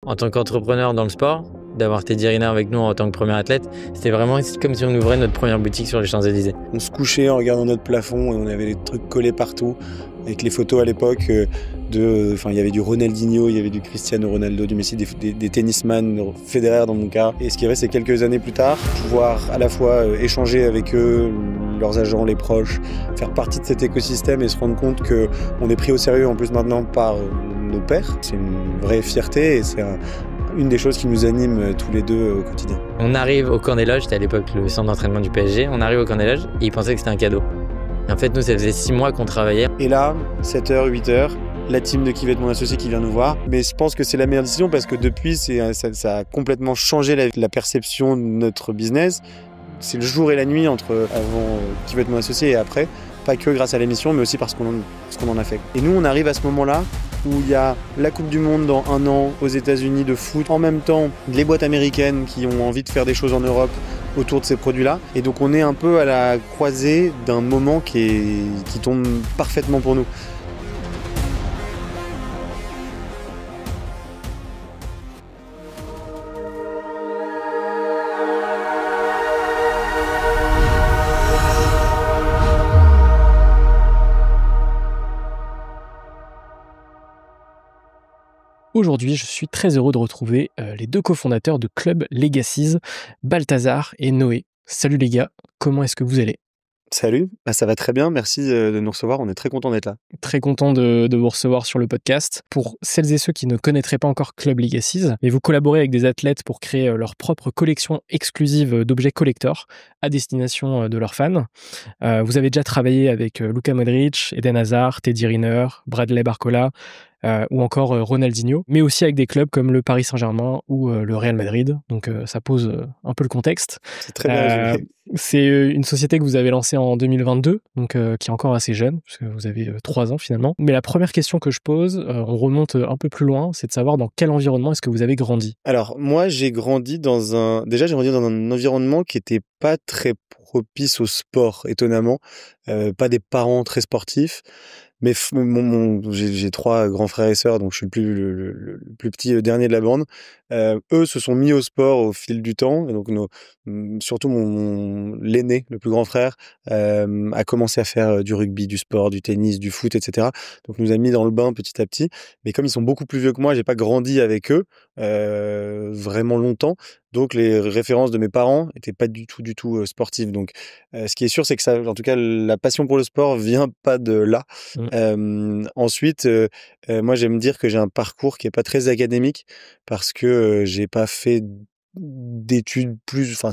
en tant qu'entrepreneur dans le sport, d'avoir Teddy Riner avec nous en tant que premier athlète, c'était vraiment comme si on ouvrait notre première boutique sur les Champs-Élysées. On se couchait en regardant notre plafond et on avait des trucs collés partout, avec les photos à l'époque il y avait du Ronaldinho, il y avait du Cristiano Ronaldo, du Messi, des tennisman, Federer dans mon cas. Et ce qui est vrai, c'est quelques années plus tard, pouvoir à la fois échanger avec eux, leurs agents, les proches, faire partie de cet écosystème et se rendre compte qu'on est pris au sérieux en plus maintenant par nos pairs. C'est une vraie fierté et c'est une des choses qui nous anime tous les deux au quotidien. On arrive au camp des loges, c'était à l'époque le centre d'entraînement du PSG, on arrive au camp des loges et ils pensaient que c'était un cadeau. Et en fait, nous, ça faisait 6 mois qu'on travaillait. Et là, 7h, 8h, la team de Qui veut être mon associé qui vient nous voir. Mais je pense que c'est la meilleure décision parce que depuis, ça a complètement changé la perception de notre business. C'est le jour et la nuit entre avant Qui veut être mon associé et après. Pas que grâce à l'émission, mais aussi parce qu'on en a fait. Et nous, on arrive à ce moment-là où il y a la Coupe du Monde dans 1 an aux États-Unis de foot, en même temps les boîtes américaines qui ont envie de faire des choses en Europe autour de ces produits-là. Et donc on est un peu à la croisée d'un moment qui tombe parfaitement pour nous. Aujourd'hui, je suis très heureux de retrouver les 2 cofondateurs de Club Legacies, Balthazar et Noé. Salut les gars, comment est-ce que vous allez ? Salut, ça va très bien, merci de nous recevoir, on est très content d'être là. Très content de vous recevoir sur le podcast. Pour celles et ceux qui ne connaîtraient pas encore Club Legacies, vous collaborez avec des athlètes pour créer leur propre collection exclusive d'objets collector à destination de leurs fans. Vous avez déjà travaillé avec Luka Modric, Eden Hazard, Teddy Riner, Bradley Barcola, ou encore Ronaldinho, mais aussi avec des clubs comme le Paris Saint-Germain ou le Real Madrid. Donc ça pose un peu le contexte. C'est très bien résumé. C'est une société que vous avez lancée en 2022, donc qui est encore assez jeune, parce que vous avez 3 ans finalement. Mais la première question que je pose, on remonte un peu plus loin, c'est de savoir dans quel environnement est-ce que vous avez grandi ? Alors moi j'ai grandi dans un environnement qui était pas très propice au sport, étonnamment. Pas des parents très sportifs. Mais j'ai 3 grands frères et sœurs, donc je suis le plus petit, le dernier de la bande. Eux se sont mis au sport au fil du temps. Et donc surtout l'aîné, le plus grand frère, a commencé à faire du rugby, du sport, du tennis, du foot, etc. Donc nous a mis dans le bain petit à petit. Mais comme ils sont beaucoup plus vieux que moi, j'ai pas grandi avec eux vraiment longtemps. Donc les références de mes parents étaient pas du tout sportives. Donc ce qui est sûr, c'est que ça, en tout cas, la passion pour le sport vient pas de là. Ensuite, moi j'aime dire que j'ai un parcours qui est pas très académique parce que j'ai pas fait d'études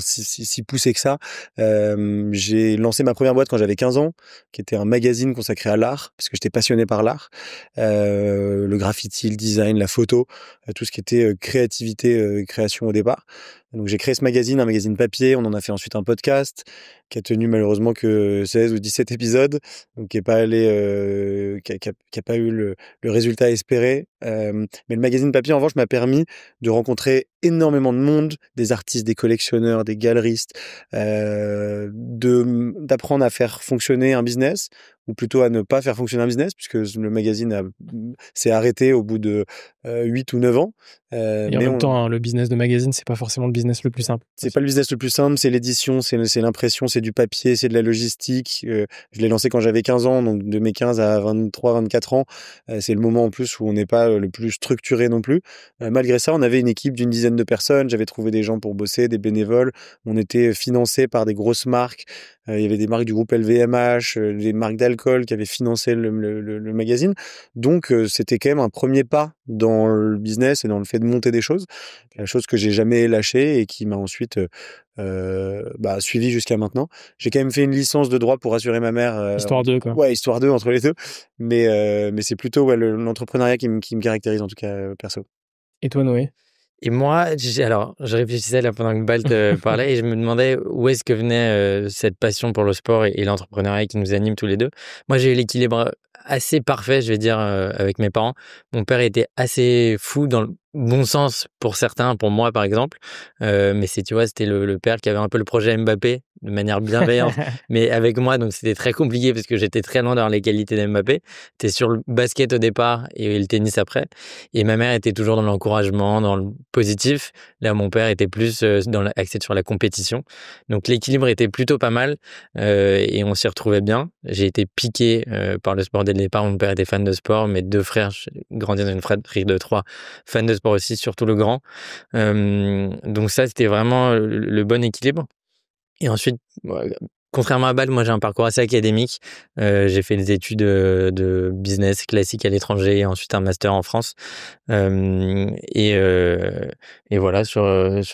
si poussées que ça. J'ai lancé ma première boîte quand j'avais 15 ans, qui était un magazine consacré à l'art, parce que j'étais passionné par l'art, le graffiti, le design, la photo, tout ce qui était créativité, création au départ. Donc j'ai créé ce magazine, un magazine papier, on en a fait ensuite un podcast qui a tenu malheureusement que 16 ou 17 épisodes, donc qui est pas allé, qui a pas eu le résultat espéré. Mais le magazine papier en revanche m'a permis de rencontrer énormément de monde, des artistes, des collectionneurs, des galeristes, d'apprendre à faire fonctionner un business, ou plutôt à ne pas faire fonctionner un business, puisque le magazine s'est arrêté au bout de 8 ou 9 ans. Et en même temps, le business de magazine, c'est pas forcément le business le plus simple. C'est pas le business le plus simple, c'est l'édition, c'est l'impression, c'est du papier, c'est de la logistique. Je l'ai lancé quand j'avais 15 ans, donc de mes 15 à 23, 24 ans, c'est le moment en plus où on n'est pas le plus structuré non plus. Malgré ça, on avait une équipe d'une dizaine de personnes, j'avais trouvé des gens pour bosser, des bénévoles, on était financé par des grosses marques. Il y avait des marques du groupe LVMH, des marques d'alcool qui avaient financé le magazine. Donc, c'était quand même un premier pas dans le business et dans le fait de monter des choses. La chose que j'ai jamais lâchée et qui m'a ensuite suivi jusqu'à maintenant. J'ai quand même fait une licence de droit pour rassurer ma mère. Histoire 2, quoi. Ouais, histoire 2 entre les deux. Mais c'est plutôt l'entrepreneuriat qui me caractérise, en tout cas, perso. Et toi, Noé ? Et moi, je réfléchissais là pendant que Balt parlait et je me demandais où est-ce que venait cette passion pour le sport et l'entrepreneuriat qui nous anime tous les deux. Moi, j'ai eu l'équilibre assez parfait, je vais dire, avec mes parents. Mon père était assez fou bon sens pour certains, pour moi par exemple, mais tu vois, c'était le père qui avait un peu le projet Mbappé de manière bienveillante, mais avec moi, donc c'était très compliqué parce que j'étais très loin dans les qualités d'Mbappé. T'es sur le basket au départ et le tennis après, et ma mère était toujours dans l'encouragement, dans le positif. Là, mon père était plus axé sur la compétition, donc l'équilibre était plutôt pas mal, et on s'y retrouvait bien. J'ai été piqué par le sport dès le départ. Mon père était fan de sport, mes deux frères, j'ai grandi dans une fratrie de 3 fans de sport aussi, surtout le grand. Donc ça, c'était vraiment le bon équilibre. Et ensuite, contrairement à Bâle, moi j'ai un parcours assez académique. J'ai fait des études de business classique à l'étranger et ensuite un master en France. Et voilà, sur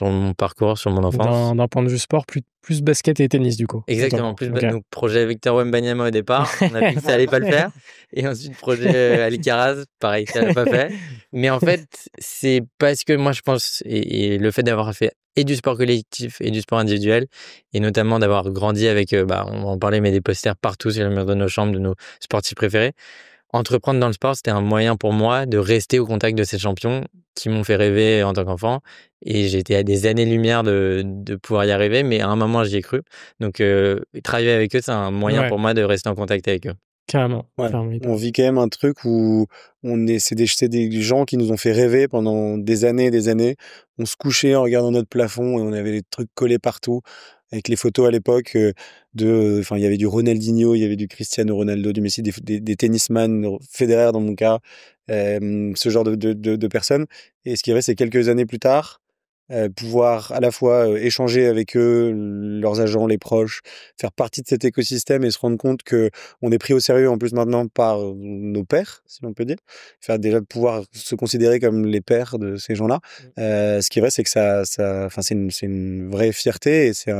mon parcours, sur mon enfance. D'un point de vue sport, plus basket et tennis du coup. Exactement, plus okay. Donc projet Victor Wembanyama au départ, on a vu que ça allait pas le faire, et ensuite projet Alcaraz, pareil, ça l'a pas fait. Mais en fait, c'est parce que moi je pense, et le fait d'avoir fait et du sport collectif et du sport individuel, et notamment d'avoir grandi avec, on va en parler, mais des posters partout sur le mur de nos chambres de nos sportifs préférés. Entreprendre dans le sport, c'était un moyen pour moi de rester au contact de ces champions qui m'ont fait rêver en tant qu'enfant. Et j'étais à des années-lumière de pouvoir y arriver, mais à un moment, j'y ai cru. Donc, travailler avec eux, c'est un moyen pour moi de rester en contact avec eux. Carrément. Ouais. On vit quand même un truc où c'est des gens qui nous ont fait rêver pendant des années et des années. On se couchait en regardant notre plafond et on avait des trucs collés partout. Avec les photos à l'époque il y avait du Ronaldinho, il y avait du Cristiano Ronaldo, du Messi, des tennisman, Federer dans mon cas, ce genre de personnes. Et ce qui est vrai, c'est quelques années plus tard, pouvoir à la fois échanger avec eux, leurs agents, les proches, faire partie de cet écosystème et se rendre compte que on est pris au sérieux en plus maintenant par nos pairs, si l'on peut dire. Faire déjà pouvoir se considérer comme les pairs de ces gens-là. Ce qui est vrai, c'est que c'est une vraie fierté et c'est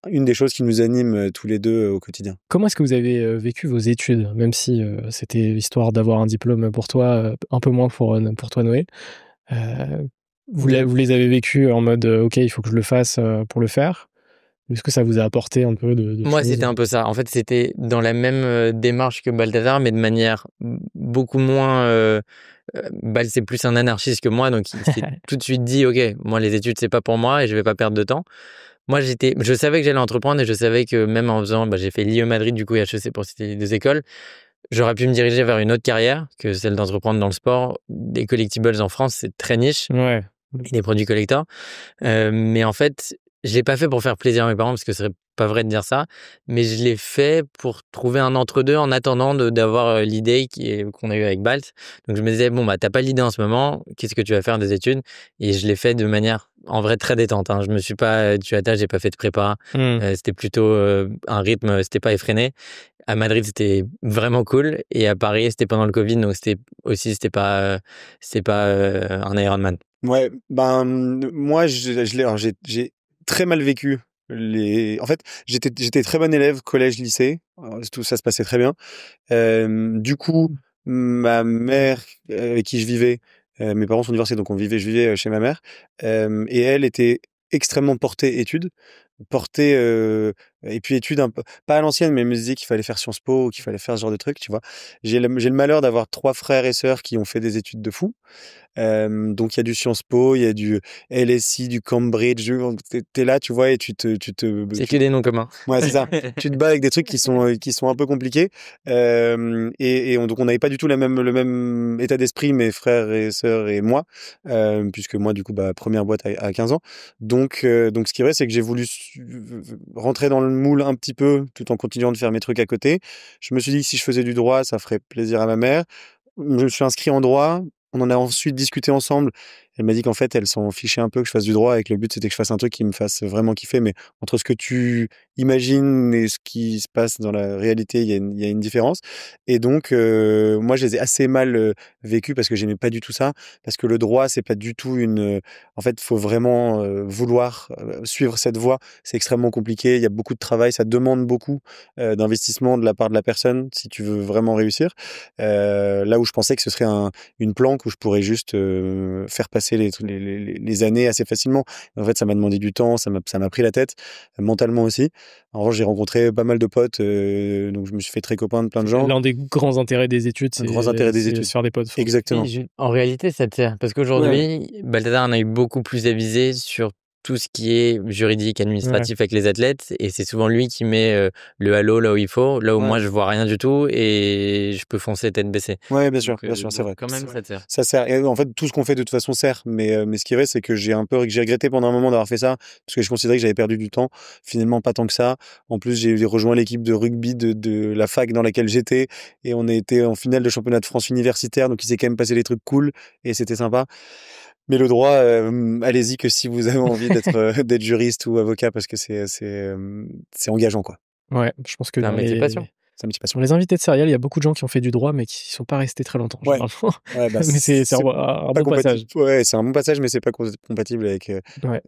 une des choses qui nous anime tous les deux au quotidien. Comment est-ce que vous avez vécu vos études, même si c'était histoire d'avoir un diplôme pour toi, un peu moins pour toi Noé, vous les avez vécues en mode ok, il faut que je le fasse pour le faire? Est-ce que ça vous a apporté un peu de Moi, choses? c'était un peu ça. En fait, c'était dans la même démarche que Balthazar, mais de manière beaucoup moins. Bal, c'est plus un anarchiste que moi, donc il s'est tout de suite dit, ok, moi les études c'est pas pour moi et je vais pas perdre de temps. Moi, je savais que j'allais entreprendre et je savais que même en faisant, j'ai fait l'IE Madrid du coup et HEC pour citer des écoles, j'aurais pu me diriger vers une autre carrière que celle d'entreprendre dans le sport. Les collectibles en France, c'est très niche. Ouais. Et des produits collector. Mais en fait, je l'ai pas fait pour faire plaisir à mes parents parce que ce serait pas vrai de dire ça, mais je l'ai fait pour trouver un entre-deux en attendant d'avoir l'idée qu'on a eue avec Balt. Donc je me disais, bon, t'as pas l'idée en ce moment, qu'est-ce que tu vas faire des études? Et je l'ai fait de manière, en vrai, très détente. Hein. Je me suis pas tué à tâche, j'ai pas fait de prépa. C'était plutôt un rythme, c'était pas effréné. À Madrid, c'était vraiment cool. Et à Paris, c'était pendant le Covid, donc c'était pas un Ironman. Ouais, moi, j'ai très mal vécu en fait, j'étais très bon élève, collège, lycée. Tout ça se passait très bien. Du coup, ma mère, avec qui je vivais, mes parents sont divorcés, donc je vivais chez ma mère, et elle était extrêmement portée études. Portée, et puis études un peu, pas à l'ancienne, mais elle me disait qu'il fallait faire Sciences Po, qu'il fallait faire ce genre de trucs, tu vois. J'ai le malheur d'avoir 3 frères et sœurs qui ont fait des études de fou. Donc il y a du Sciences Po, il y a du LSI, du Cambridge, t'es là, tu vois, et c'est que des noms communs. Ouais, c'est ça. Tu te bats avec des trucs qui sont un peu compliqués. Donc on n'avait pas du tout le même état d'esprit, mes frères et sœurs et moi, puisque moi du coup première boîte à 15 ans. Donc ce qui est vrai, c'est que j'ai voulu rentrer dans le moule un petit peu tout en continuant de faire mes trucs à côté. Je me suis dit que si je faisais du droit, ça ferait plaisir à ma mère. Je me suis inscrit en droit. On en a ensuite discuté ensemble. Elle m'a dit qu'en fait, elle s'en fichait un peu que je fasse du droit et que le but, c'était que je fasse un truc qui me fasse vraiment kiffer. Mais entre ce que tu imagines et ce qui se passe dans la réalité, il y a une différence. Et donc, moi, je les ai assez mal vécus parce que j'aimais pas du tout ça. Parce que le droit, c'est pas du tout en fait, il faut vraiment vouloir suivre cette voie. C'est extrêmement compliqué. Il y a beaucoup de travail. Ça demande beaucoup d'investissement de la part de la personne si tu veux vraiment réussir. Là où je pensais que ce serait une planque où je pourrais juste faire passer passer les années assez facilement. En fait, ça m'a demandé du temps, ça m'a pris la tête, mentalement aussi. En revanche, j'ai rencontré pas mal de potes, donc je me suis fait très copain de plein de gens. L'un des grands intérêts des études, c'est de se faire des potes. Exactement. En réalité, ça te sert. Parce qu'aujourd'hui, Balthazar en a eu beaucoup plus à viser sur tout ce qui est juridique, administratif avec les athlètes. Et c'est souvent lui qui met le halo là où il faut, là où moi, je vois rien du tout et je peux foncer tête baissée. Ouais, bien sûr, c'est vrai. Quand même, ça te sert. Ça sert. Et en fait, tout ce qu'on fait de toute façon sert. Mais ce qui est vrai, c'est que j'ai regretté pendant un moment d'avoir fait ça parce que je considérais que j'avais perdu du temps. Finalement, pas tant que ça. En plus, j'ai rejoint l'équipe de rugby de la fac dans laquelle j'étais et on a été en finale de championnat de France universitaire. Donc, il s'est quand même passé des trucs cool et c'était sympa. Mais le droit, allez-y que si vous avez envie d'être juriste ou avocat parce que c'est engageant, quoi. Ouais, je pense que c'est un métier passion. C'est un petit passion. Sur les invités de Serial, il y a beaucoup de gens qui ont fait du droit, mais qui ne sont pas restés très longtemps. Ouais. Mais c'est un bon passage. Ouais, c'est un bon passage, mais c'est pas compatible avec.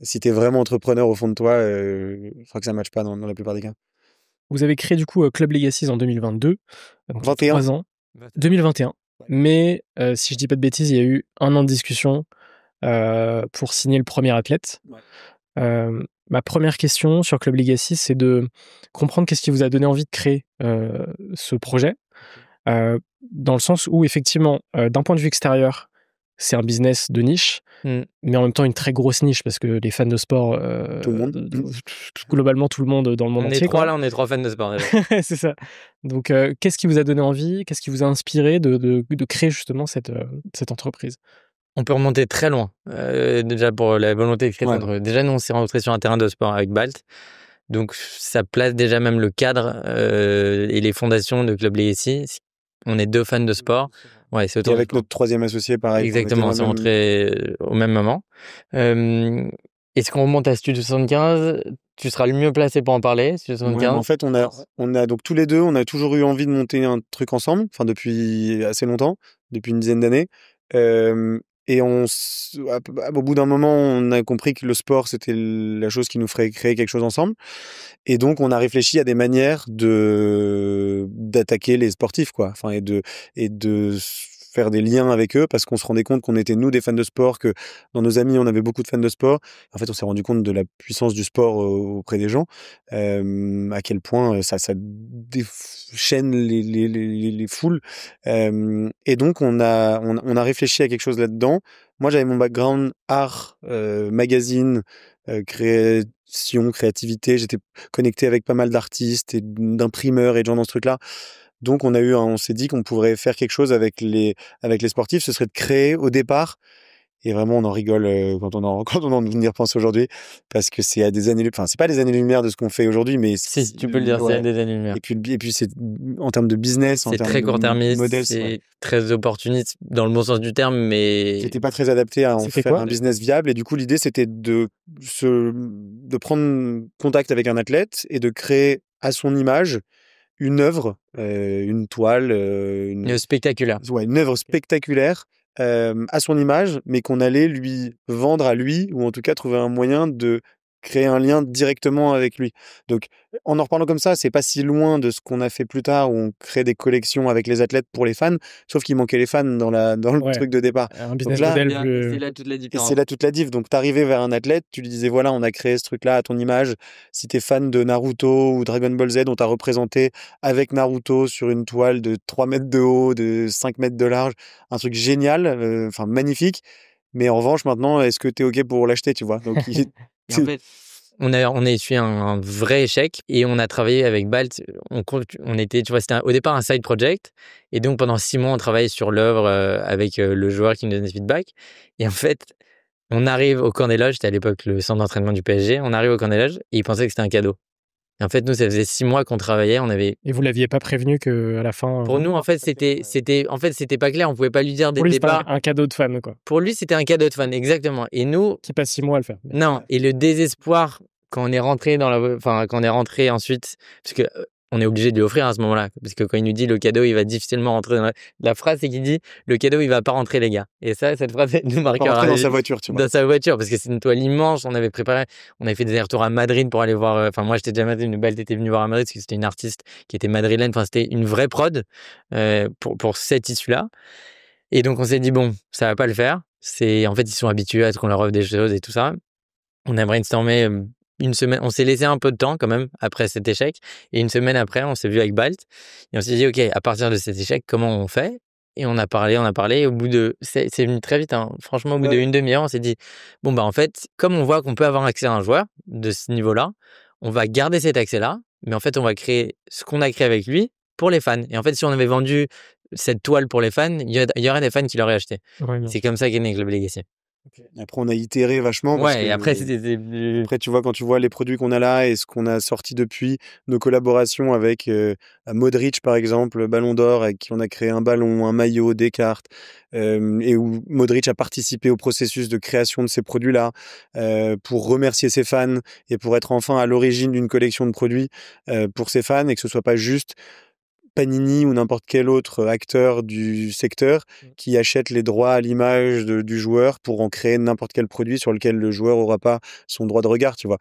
Si t'es vraiment entrepreneur au fond de toi, je crois que ça ne matche pas dans la plupart des cas. Vous avez créé du coup Club Legacies en 2022, donc 21. 3 ans. 2021. Mais si je dis pas de bêtises, il y a eu 1 an de discussion pour signer le premier athlète. Ma première question sur Club Legacy, c'est de comprendre qu'est-ce qui vous a donné envie de créer ce projet, dans le sens où effectivement, d'un point de vue extérieur, c'est un business de niche, mais en même temps une très grosse niche parce que les fans de sport, tout le monde, globalement tout le monde dans le monde entier. On est 3 fans de sport déjà. C'est ça. Donc, qu'est-ce qui vous a donné envie, qu'est-ce qui vous a inspiré de créer justement cette entreprise? On peut remonter très loin, déjà pour la volonté de créer cette entreprise. Déjà, nous, on s'est rencontrés sur un terrain de sport avec Balt. Donc, ça place déjà même le cadre et les fondations de Club Legacy. On est 2 fans de sport. Ouais, c'est et avec notre 3e associé, pareil. Exactement, on s'est rencontrés au même moment. Est-ce qu'on remonte à Studio 75 ? Tu seras le mieux placé pour en parler, Studio 75. En fait, on a donc tous les deux, on a toujours eu envie de monter un truc ensemble, enfin depuis assez longtemps, depuis une dizaine d'années. Et au bout d'un moment, on a compris que le sport, c'était la chose qui nous ferait créer quelque chose ensemble. Et donc, on a réfléchi à des manières d'attaquer les sportifs, quoi. Enfin, et de faire des liens avec eux parce qu'on se rendait compte qu'on était, nous, des fans de sport, que dans nos amis, on avait beaucoup de fans de sport. En fait, on s'est rendu compte de la puissance du sport auprès des gens, à quel point ça déchaîne les foules. Et donc, on a réfléchi à quelque chose là-dedans. Moi, j'avais mon background art, magazine, création, créativité. J'étais connecté avec pas mal d'artistes et d'imprimeurs et de gens dans ce truc-là. Donc, on s'est dit qu'on pourrait faire quelque chose avec les sportifs. Ce serait de créer au départ. Et vraiment, on en rigole quand on en y repense aujourd'hui, parce que c'est à des années, enfin, c'est pas des années-lumière de ce qu'on fait aujourd'hui, mais si tu peux le dire, c'est à des années-lumière. Et puis, c'est en termes de business, c'est très court-termiste, modèle, c'est très opportuniste dans le bon sens du terme, mais c'était pas très adapté à en faire un business viable. Et du coup, l'idée, c'était de prendre contact avec un athlète et de créer à son image une œuvre, une toile, une spectaculaire. Ouais, une œuvre spectaculaire. À son image, mais qu'on allait lui vendre à lui, ou en tout cas trouver un moyen de créer un lien directement avec lui. Donc, en reparlant comme ça, c'est pas si loin de ce qu'on a fait plus tard, où on crée des collections avec les athlètes pour les fans, sauf qu'il manquait les fans dans le truc de départ. Un business model c'est là toute la différence. Et c'est là toute la diff. Donc, t'arrivais vers un athlète, tu lui disais, voilà, on a créé ce truc-là à ton image. Si t'es fan de Naruto ou Dragon Ball Z, on t'a représenté avec Naruto sur une toile de 3 mètres de haut, de 5 mètres de large. Un truc génial, enfin magnifique. Mais en revanche, maintenant, est-ce que t'es OK pour l'acheter, tu vois? Donc, en fait, on a essuyé un vrai échec et on a travaillé avec Balt. On était, tu vois, c'était au départ un side project. Et donc, pendant 6 mois, on travaillait sur l'œuvre avec le joueur qui nous donnait feedback. Et en fait, on arrive au camp des loges. C'était à l'époque le centre d'entraînement du PSG. On arrive au camp des loges et ils pensaient que c'était un cadeau. Et en fait, nous, ça faisait 6 mois qu'on travaillait. Et vous l'aviez pas prévenu qu'à la fin. Pour nous, en fait, c'était pas clair. On pouvait pas lui dire dès le départ. C'était un cadeau de fan, quoi. Pour lui, c'était un cadeau de fan, exactement. Et nous. Qui passe 6 mois à le faire. Non. Et le désespoir quand on est rentré quand on est rentré ensuite, parce que on est obligé de lui offrir à ce moment-là, parce que quand il nous dit le cadeau, il va difficilement rentrer dans la phrase, c'est qu'il dit le cadeau, il va pas rentrer, les gars. Et ça, cette phrase, elle nous marquera. Rentrer dans sa voiture, tu vois. Dans sa voiture, parce que c'est une toile immense. On avait fait des allers-retours à Madrid pour aller voir. Enfin, moi, j'étais déjà à Madrid, une Balt était venue voir à Madrid, parce que c'était une artiste qui était madrilène. Enfin, c'était une vraie prod pour cette issue-là. Et donc, on s'est dit bon, ça va pas le faire. En fait, ils sont habitués à ce qu'on leur offre des choses et tout ça. On a brainstormé une semaine. On s'est laissé un peu de temps quand même après cet échec. Et une semaine après, on s'est vu avec Balt. Et on s'est dit, OK, à partir de cet échec, comment on fait? Et on a parlé, on a parlé. Au bout de. C'est venu très vite, hein. Franchement, au bout d'une demi-heure, on s'est dit, bon, bah, en fait, comme on voit qu'on peut avoir accès à un joueur de ce niveau-là, on va garder cet accès-là. Mais en fait, on va créer ce qu'on a créé avec lui pour les fans. Et en fait, si on avait vendu cette toile pour les fans, il y aurait des fans qui l'auraient acheté. C'est comme ça qu'est né Club Legacy. Après, on a itéré vachement. Parce Ouais, que et après, après, tu vois, quand tu vois les produits qu'on a là et ce qu'on a sorti depuis, nos collaborations avec Modric, par exemple, Ballon d'Or, avec qui on a créé un ballon, un maillot, des cartes, et où Modric a participé au processus de création de ces produits-là pour remercier ses fans et pour être enfin à l'origine d'une collection de produits pour ses fans et que ce soit pas juste Panini ou n'importe quel autre acteur du secteur qui achète les droits à l'image du joueur pour en créer n'importe quel produit sur lequel le joueur aura pas son droit de regard, tu vois.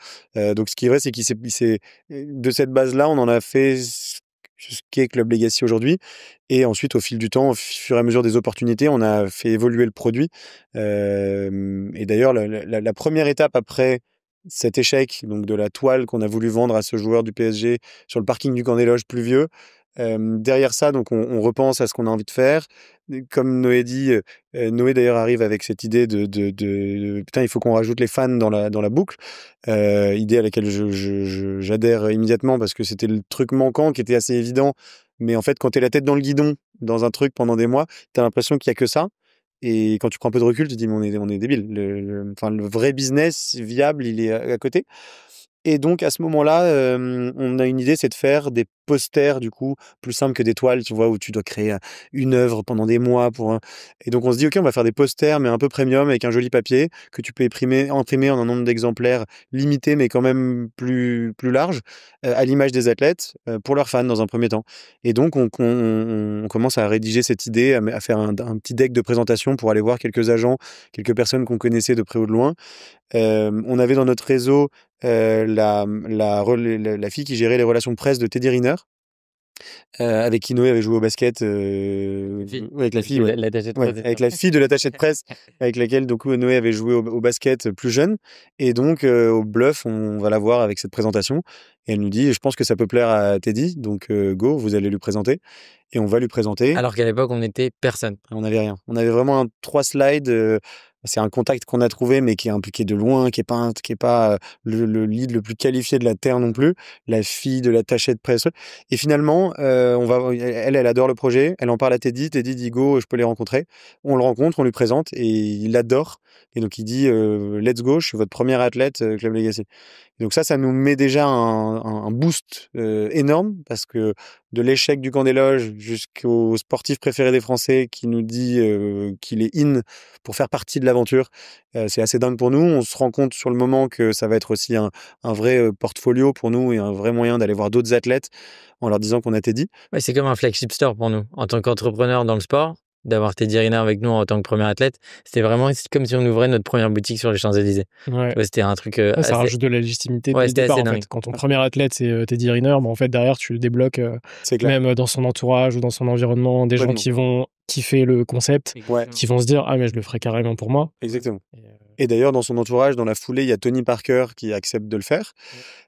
Donc ce qui est vrai, c'est de cette base-là, on en a fait ce qu'est Club Legacy aujourd'hui. Et ensuite, au fil du temps, au fur et à mesure des opportunités, on a fait évoluer le produit. Et d'ailleurs, la première étape après cet échec, donc de la toile qu'on a voulu vendre à ce joueur du PSG sur le parking du Camp des Loges pluvieux, derrière ça, donc on repense à ce qu'on a envie de faire. Comme Noé dit, Noé d'ailleurs arrive avec cette idée de putain, il faut qu'on rajoute les fans dans la boucle. Idée à laquelle j'adhère immédiatement parce que c'était le truc manquant qui était assez évident. Mais en fait, quand t'es la tête dans le guidon dans un truc pendant des mois, t'as l'impression qu'il y a que ça. Et quand tu prends un peu de recul, tu te dis, mais on est débile. Enfin, le vrai business viable, il est à côté. Et donc, à ce moment-là, on a une idée, c'est de faire des posters, du coup, plus simples que des toiles, tu vois, où tu dois créer une œuvre pendant des mois Et donc, on se dit, OK, on va faire des posters, mais un peu premium, avec un joli papier, que tu peux imprimer en un nombre d'exemplaires limité, mais quand même plus large, à l'image des athlètes, pour leurs fans, dans un premier temps. Et donc, on commence à rédiger cette idée, à faire un petit deck de présentation pour aller voir quelques agents, quelques personnes qu'on connaissait de près ou de loin. On avait dans notre réseau la fille qui gérait les relations de presse de Teddy Riner, avec qui Noé avait joué au basket, avec la fille, avec la fille de l'attaché de presse, avec laquelle donc Noé avait joué au basket plus jeune. Et donc au bluff, on va la voir avec cette présentation. Et elle nous dit, je pense que ça peut plaire à Teddy, donc go, vous allez lui présenter. Et on va lui présenter. Alors qu'à l'époque, on n'était personne. On n'avait rien. On avait vraiment 3 slides. C'est un contact qu'on a trouvé, mais qui est impliqué de loin, qui est pas le lead le plus qualifié de la Terre non plus. La fille de l'attaché de presse. Et finalement, elle adore le projet. Elle en parle à Teddy. Teddy dit go, je peux les rencontrer. On le rencontre, on lui présente et il adore. Et donc il dit let's go, je suis votre premier athlète Club Legacy. Et donc ça nous met déjà un boost énorme parce que de l'échec du Camp des Loges jusqu'au sportif préféré des Français qui nous dit qu'il est in pour faire partie de l'aventure, c'est assez dingue pour nous. On se rend compte sur le moment que ça va être aussi un vrai portfolio pour nous et un vrai moyen d'aller voir d'autres athlètes en leur disant qu'on a Teddy. Ouais, c'est comme un flagship store pour nous. En tant qu'entrepreneur dans le sport, d'avoir Teddy Riner avec nous en tant que premier athlète, c'était vraiment comme si on ouvrait notre première boutique sur les Champs-Élysées. Ouais. Ouais, c'était un truc ça rajoute de la légitimité ouais, dès le départ, assez en fait. Quand ton premier athlète c'est Teddy Riner, en fait derrière tu le débloques même dans son entourage ou dans son environnement, des gens qui vont kiffer le concept, qui vont se dire ah mais je le ferai carrément pour moi. Exactement. Et d'ailleurs dans son entourage, dans la foulée, il y a Tony Parker qui accepte de le faire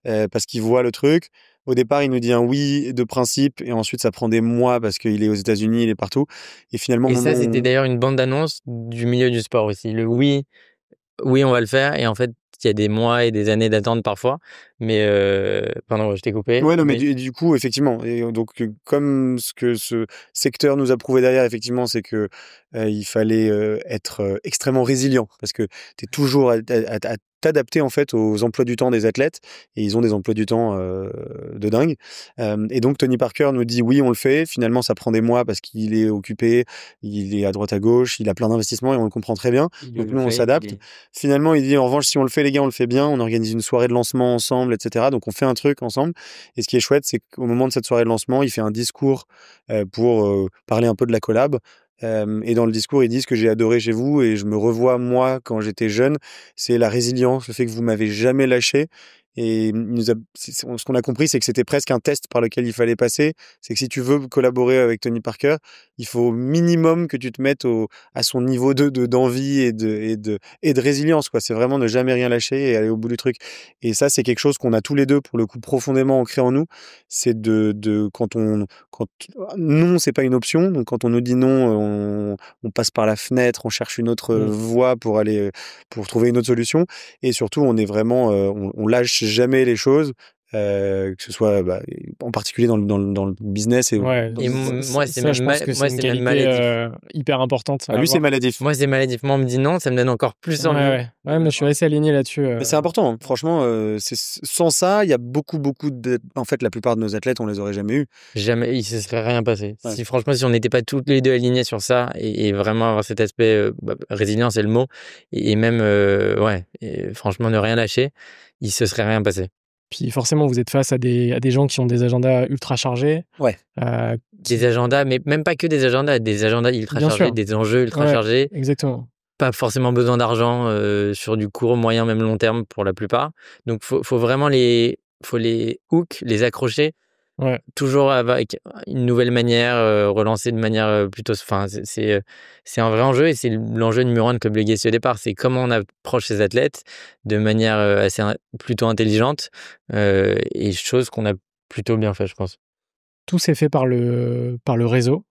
parce qu'il voit le truc. Au départ, il nous dit un oui de principe et ensuite ça prend des mois parce qu'il est aux États-Unis, il est partout. Et finalement, ça c'était d'ailleurs une bande d'annonces du milieu du sport aussi. Le oui, on va le faire. Et en fait, il y a des mois et des années d'attente parfois. Mais pardon, je t'ai coupé. Ouais, non, mais du coup, effectivement. Et donc, comme ce que ce secteur nous a prouvé derrière, effectivement, c'est que il fallait être extrêmement résilient parce que tu es toujours à t'adapter en fait aux emplois du temps des athlètes et ils ont des emplois du temps de dingue. Et donc Tony Parker nous dit oui, on le fait. Finalement, ça prend des mois parce qu'il est occupé, il est à droite à gauche, il a plein d'investissements et on le comprend très bien. Donc nous, on s'adapte. Finalement, il dit en revanche, si on le fait les gars, on le fait bien. On organise une soirée de lancement ensemble, etc. Donc on fait un truc ensemble. Et ce qui est chouette, c'est qu'au moment de cette soirée de lancement, il fait un discours pour parler un peu de la collab. Et dans le discours, il dit ce que j'ai adoré chez vous et je me revois moi quand j'étais jeune, c'est la résilience, le fait que vous m'avez jamais lâché Et ce qu'on a compris, c'est que c'était presque un test par lequel il fallait passer. C'est que si tu veux collaborer avec Tony Parker, il faut au minimum que tu te mettes à son niveau d'envie et de résilience, quoi. C'est vraiment ne jamais rien lâcher et aller au bout du truc. Et ça, c'est quelque chose qu'on a tous les deux, pour le coup, profondément ancré en nous. C'est quand non, c'est pas une option. Donc, quand on nous dit non, on passe par la fenêtre, on cherche une autre voie pour trouver une autre solution. Et surtout, on est vraiment, on lâche jamais les choses. Que ce soit en particulier dans le business et moi c'est même une qualité hyper importante. Lui c'est maladif. Moi c'est maladif. Moi on me dit non, ça me donne encore plus envie. Ouais, mais je suis assez aligné là-dessus. Mais c'est important, hein. Franchement, sans ça, il y a beaucoup en fait, la plupart de nos athlètes, on les aurait jamais eu. Jamais, il se serait rien passé. Ouais. Franchement, si on n'était pas tous les deux alignés sur ça et vraiment avoir cet aspect résilience, c'est le mot, et même franchement ne rien lâcher, il se serait rien passé. Puis forcément, vous êtes face à des gens qui ont des agendas ultra chargés. Ouais. Des agendas, mais même pas que des agendas ultra chargés, des enjeux ultra chargés. Exactement. Pas forcément besoin d'argent sur du court, moyen, même long terme pour la plupart. Donc, faut vraiment les hook, les accrocher. Ouais. Toujours avec une nouvelle manière, relancer de manière plutôt. Enfin, c'est un vrai enjeu et c'est l'enjeu numéro 1 de Club Legacy au départ. C'est comment on approche ces athlètes de manière plutôt intelligente et chose qu'on a plutôt bien fait, je pense. Tout s'est fait par le réseau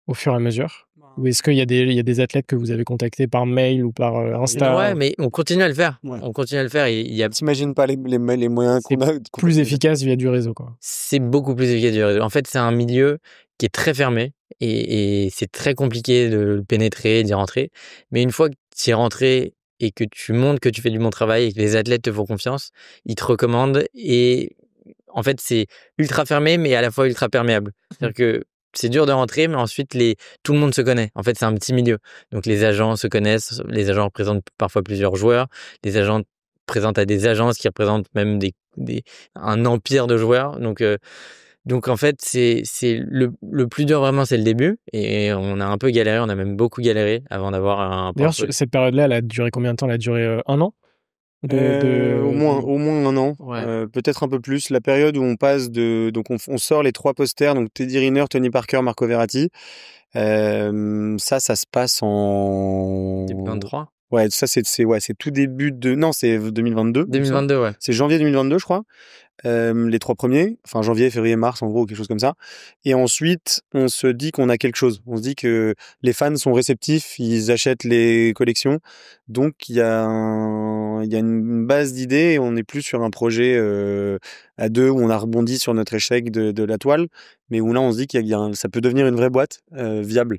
au fur et à mesure. Ou est-ce qu'il y a des athlètes que vous avez contactés par mail ou par Insta? Ouais, mais on continue à le faire. Ouais. On continue à le faire. T'imagines pas les moyens qu'on a. Plus efficace via du réseau, quoi. C'est beaucoup plus efficace du réseau. En fait, c'est un milieu qui est très fermé et c'est très compliqué de le pénétrer, d'y rentrer. Mais une fois que tu y es rentré et que tu montres que tu fais du bon travail et que les athlètes te font confiance, ils te recommandent. Et en fait, c'est ultra fermé, mais à la fois ultra perméable. C'est-à-dire que c'est dur de rentrer, mais ensuite, tout le monde se connaît. En fait, c'est un petit milieu. Donc, les agents se connaissent. Les agents représentent parfois plusieurs joueurs. Les agents présentent à des agences qui représentent même un empire de joueurs. Donc en fait, c'est le plus dur vraiment, c'est le début. Et on a un peu galéré. On a même beaucoup galéré avant d'avoir un... D'ailleurs, cette période-là, elle a duré combien de temps? Elle a duré 1 an? Au moins 1 an, ouais. Peut-être un peu plus. La période où on passe donc on sort les 3 posters, donc Teddy Riner, Tony Parker, Marco Verratti. Ça se passe en 2023. Ouais, ça c'est tout début non, c'est 2022. 2022, ouais. C'est janvier 2022, je crois. Les 3 premiers, enfin janvier, février, mars, en gros, quelque chose comme ça. Et ensuite, on se dit qu'on a quelque chose. On se dit que les fans sont réceptifs, ils achètent les collections. Donc, il y a une base d'idées et on n'est plus sur un projet à 2 où on a rebondi sur notre échec de la toile, mais où là, on se dit ça peut devenir une vraie boîte viable.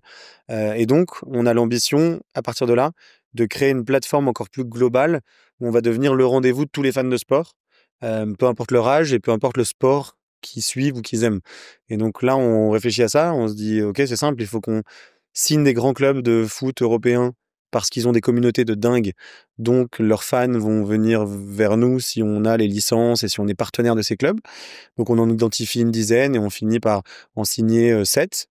Et donc, on a l'ambition, à partir de là, de créer une plateforme encore plus globale où on va devenir le rendez-vous de tous les fans de sport. Peu importe leur âge et peu importe le sport qu'ils suivent ou qu'ils aiment. Et donc là, on réfléchit à ça, on se dit, ok, c'est simple, il faut qu'on signe des grands clubs de foot européens parce qu'ils ont des communautés de dingue. Donc leurs fans vont venir vers nous si on a les licences et si on est partenaire de ces clubs. Donc on en identifie une dizaine et on finit par en signer 7.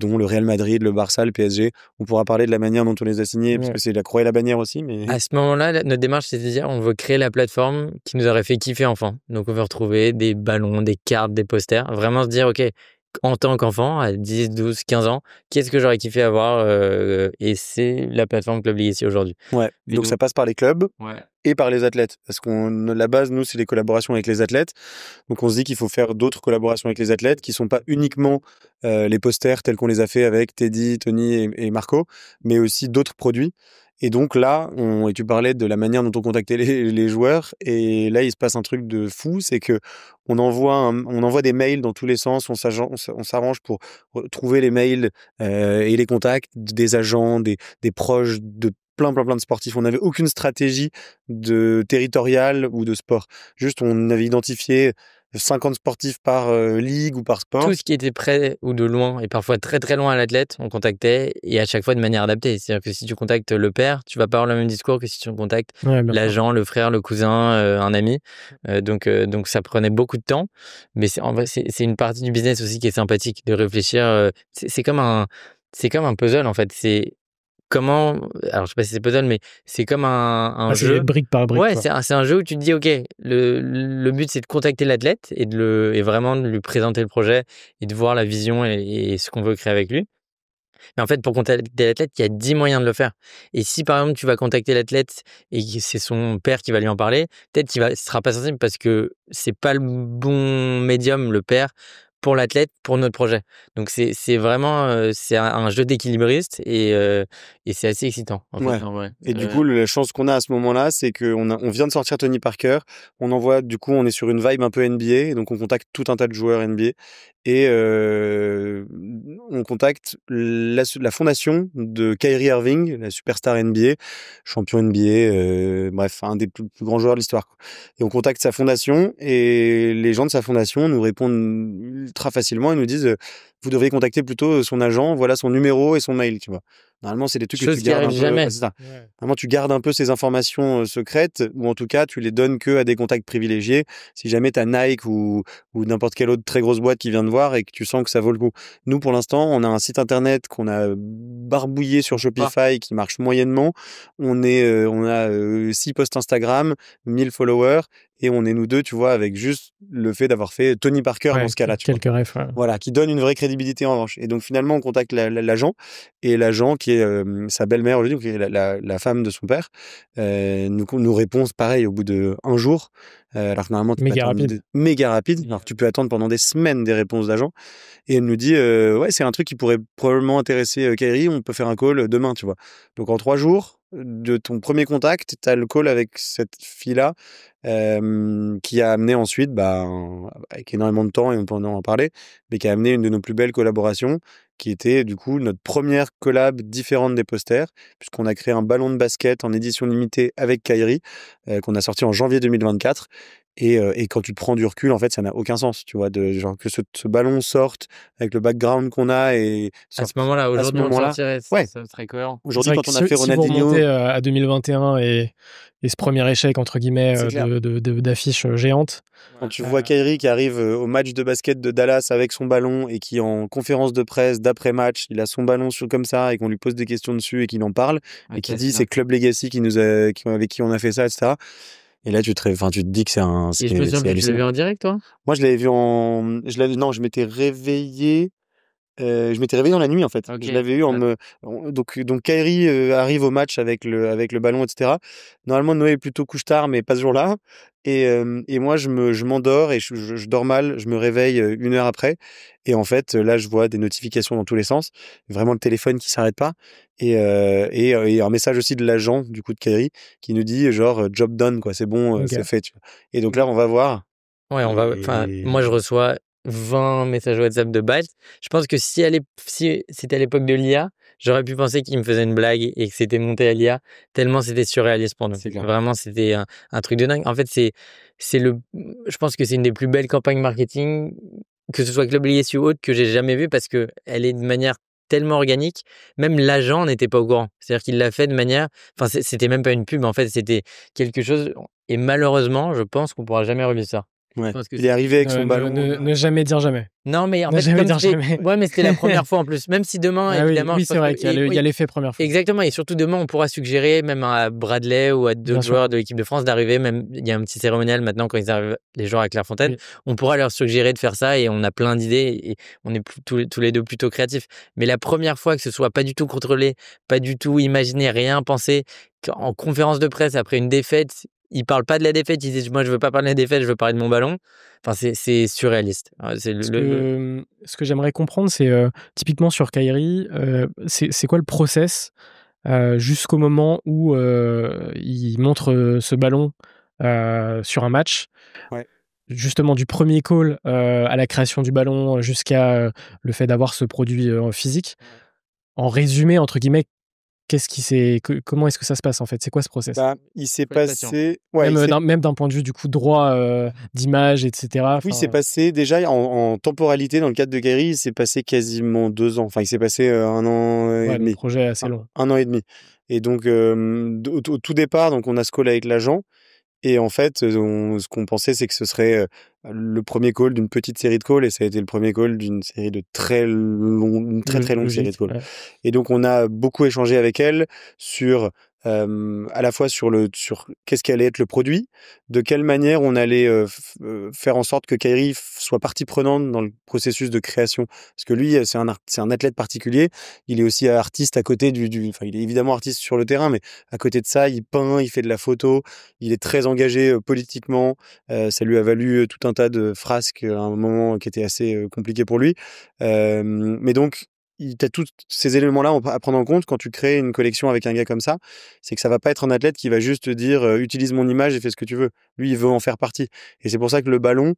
Dont le Real Madrid, le Barça, le PSG. On pourra parler de la manière dont on les a signés, parce que c'est la croix et la bannière aussi. Mais... À ce moment-là, notre démarche, c'est de dire on veut créer la plateforme qui nous aurait fait kiffer enfant. Donc, on veut retrouver des ballons, des cartes, des posters. Vraiment se dire, OK, en tant qu'enfant, à 10, 12, 15 ans, qu'est-ce que j'aurais kiffé avoir et c'est la plateforme Club Legacy aujourd'hui. Ouais, donc ça passe par les clubs et par les athlètes. Parce que la base, nous, c'est les collaborations avec les athlètes. Donc on se dit qu'il faut faire d'autres collaborations avec les athlètes qui sont pas uniquement les posters tels qu'on les a fait avec Teddy, Tony et Marco, mais aussi d'autres produits. Et donc là, et tu parlais de la manière dont on contactait les joueurs, et là il se passe un truc de fou, c'est que on envoie des mails dans tous les sens, on s'arrange pour trouver les mails et les contacts des agents, des proches de plein de sportifs. On n'avait aucune stratégie territoriale ou de sport. Juste, on avait identifié 50 sportifs par ligue ou par sport. Tout ce qui était près ou de loin et parfois très très loin à l'athlète, on contactait et à chaque fois de manière adaptée. C'est-à-dire que si tu contactes le père, tu vas pas avoir le même discours que si tu contactes l'agent, le frère, le cousin, un ami. Donc ça prenait beaucoup de temps, mais en vrai, c'est une partie du business aussi qui est sympathique de réfléchir. C'est comme un puzzle en fait. comment, alors je sais pas si c'est puzzle, mais c'est comme un C'est jeu. brique par brique. Ouais, quoi. c'est un jeu où tu te dis, OK, le but, c'est de contacter l'athlète et vraiment de lui présenter le projet et de voir la vision et ce qu'on veut créer avec lui. Mais en fait, pour contacter l'athlète, il y a 10 moyens de le faire. Et si, par exemple, tu vas contacter l'athlète et que c'est son père qui va lui en parler, peut-être qu'il sera pas sensible parce que c'est pas le bon médium, le père, pour l'athlète, pour notre projet. Donc, c'est vraiment c'est un jeu d'équilibriste et c'est assez excitant, en fait, Ouais. en vrai. Et du coup, la chance qu'on a à ce moment-là, c'est qu'on vient de sortir Tony Parker. On envoie, du coup, on est sur une vibe un peu NBA. Donc, on contacte tout un tas de joueurs NBA. Et on contacte la fondation de Kyrie Irving, la superstar NBA, champion NBA, bref, un des plus grands joueurs de l'histoire, quoi. Et on contacte sa fondation et les gens de sa fondation nous répondent ultra facilement et nous disent vous devriez contacter plutôt son agent, voilà son numéro et son mail, tu vois. Normalement, c'est des trucs que chose tu qui gardes un arrive peu. jamais. Ouais, c'est ça. Ouais. Vraiment, tu gardes un peu ces informations secrètes, ou en tout cas, tu les donnes que à des contacts privilégiés. Si jamais tu as Nike ou n'importe quelle autre très grosse boîte qui vient te voir et que tu sens que ça vaut le coup. Nous, pour l'instant, on a un site internet qu'on a barbouillé sur Shopify qui marche moyennement. On a 6 posts Instagram, 1000 followers, et on est nous deux, tu vois, avec juste le fait d'avoir fait Tony Parker dans ce cas-là, tu vois. Quelques refs. Ouais. Voilà, qui donne une vraie crédibilité en revanche. Et donc finalement, on contacte l'agent, et l'agent qui est sa belle-mère aujourd'hui, qui est la femme de son père, nous répond pareil au bout de un jour, alors que normalement méga rapide. Alors que tu peux attendre pendant des semaines des réponses d'agents. Et elle nous dit ouais, c'est un truc qui pourrait probablement intéresser Kyrie, on peut faire un call demain, tu vois. Donc en 3 jours de ton premier contact, tu as le call avec cette fille-là, qui a amené ensuite, avec énormément de temps, et on peut en parler, mais qui a amené une de nos plus belles collaborations, qui était du coup notre première collab différente des posters, puisqu'on a créé un ballon de basket en édition limitée avec Kyrie, qu'on a sorti en janvier 2024. Et quand tu te prends du recul, en fait, ça n'a aucun sens, tu vois, genre que ce ballon sorte avec le background qu'on a et À ce moment-là, aujourd'hui, on le sortirait, ouais. ça serait cohérent. Aujourd'hui, quand on a fait si vous Ronaldinho, remontez à 2021 et ce premier échec, entre guillemets, d'affiche géante. quand tu vois Kyrie qui arrive au match de basket de Dallas avec son ballon et qui, en conférence de presse d'après-match, il a son ballon comme ça et qu'on lui pose des questions dessus et qu'il en parle et qui dit c'est Club Legacy avec qui on a fait ça, etc. Et là, tu te dis que c'est un. Et je me souviens, tu l'as vu en direct, toi? Moi, je l'avais vu non, je m'étais réveillé. Je m'étais réveillé dans la nuit, en fait. Okay. Je l'avais eu donc Kyrie arrive au match avec le ballon, etc. Normalement, Noé est plutôt couche-tard, mais pas ce jour-là. Et moi, je m'endors et je dors mal. Je me réveille 1 heure après. Et en fait, là, je vois des notifications dans tous les sens. Vraiment le téléphone qui s'arrête pas. Et un message aussi de l'agent, du coup, de Kyrie, qui nous dit genre job done, quoi. C'est bon, Okay. c'est fait. Tu vois. Et donc là, on va voir. Ouais, moi, je reçois 20 messages WhatsApp de batch. Je pense que si c'était à l'époque de l'IA, j'aurais pu penser qu'il me faisait une blague et que c'était monté à l'IA, tellement c'était surréaliste pour nous. Vraiment, c'était un truc de dingue. En fait, je pense que c'est une des plus belles campagnes marketing, que ce soit Club Legacy ou autre, que j'ai jamais vu parce que elle est de manière tellement organique. Même l'agent n'était pas au courant. C'est-à-dire qu'il l'a fait de manière, c'était même pas une pub. En fait, c'était quelque chose. Et malheureusement, je pense qu'on pourra jamais revivre ça. Ouais. Il est arrivé avec son ballon. Ne jamais dire jamais. Non, mais en fait, ouais, mais c'était la première fois en plus. Même si demain, évidemment. Oui, c'est vrai qu'il y a l'effet première fois. Exactement. Et surtout demain, on pourra suggérer même à Bradley ou à d'autres joueurs de l'équipe de France d'arriver. Même, il y a un petit cérémonial maintenant quand ils arrivent, les joueurs à Clairefontaine. Oui. On pourra leur suggérer de faire ça et on a plein d'idées et on est tous les deux plutôt créatifs. Mais la première fois que ce soit pas du tout contrôlé, pas du tout imaginé, rien pensé, en conférence de presse après une défaite, ils parlent pas de la défaite, ils disent moi je veux pas parler de la défaite, je veux parler de mon ballon. Enfin, c'est surréaliste. Ce que j'aimerais comprendre, c'est typiquement sur Kyrie, c'est quoi le process jusqu'au moment où il montre ce ballon sur un match. Ouais. Justement du premier call à la création du ballon jusqu'à le fait d'avoir ce produit physique. En résumé, entre guillemets, comment est-ce que ça se passe en fait? C'est quoi ce process? Il s'est passé... Ouais, même d'un point de vue du coup droit d'image, etc. Oui, il s'est passé déjà en temporalité dans le cadre de Kyrie, il s'est passé quasiment 2 ans. Enfin, il s'est passé 1 an et demi. Le projet est assez long. 1 an et demi. Et donc, au tout départ, donc on a ce call avec l'agent. Et en fait, ce qu'on pensait, c'est que ce serait le premier call d'une petite série de calls, et ça a été le premier call d'une série de une très longue série de calls. Ouais. Et donc, on a beaucoup échangé avec elle sur à la fois sur qu'est-ce qu'allait être le produit, de quelle manière on allait faire en sorte que Kyrie soit partie prenante dans le processus de création. Parce que lui, c'est un athlète particulier. Il est aussi artiste à côté enfin, il est évidemment artiste sur le terrain, mais à côté de ça, il peint, il fait de la photo, il est très engagé politiquement. Ça lui a valu tout un tas de frasques à un moment qui était assez compliqué pour lui. Mais donc, t'as tous ces éléments-là à prendre en compte quand tu crées une collection avec un gars comme ça. C'est que ça va pas être un athlète qui va juste te dire utilise mon image et fais ce que tu veux. Lui, il veut en faire partie. Et c'est pour ça que le ballon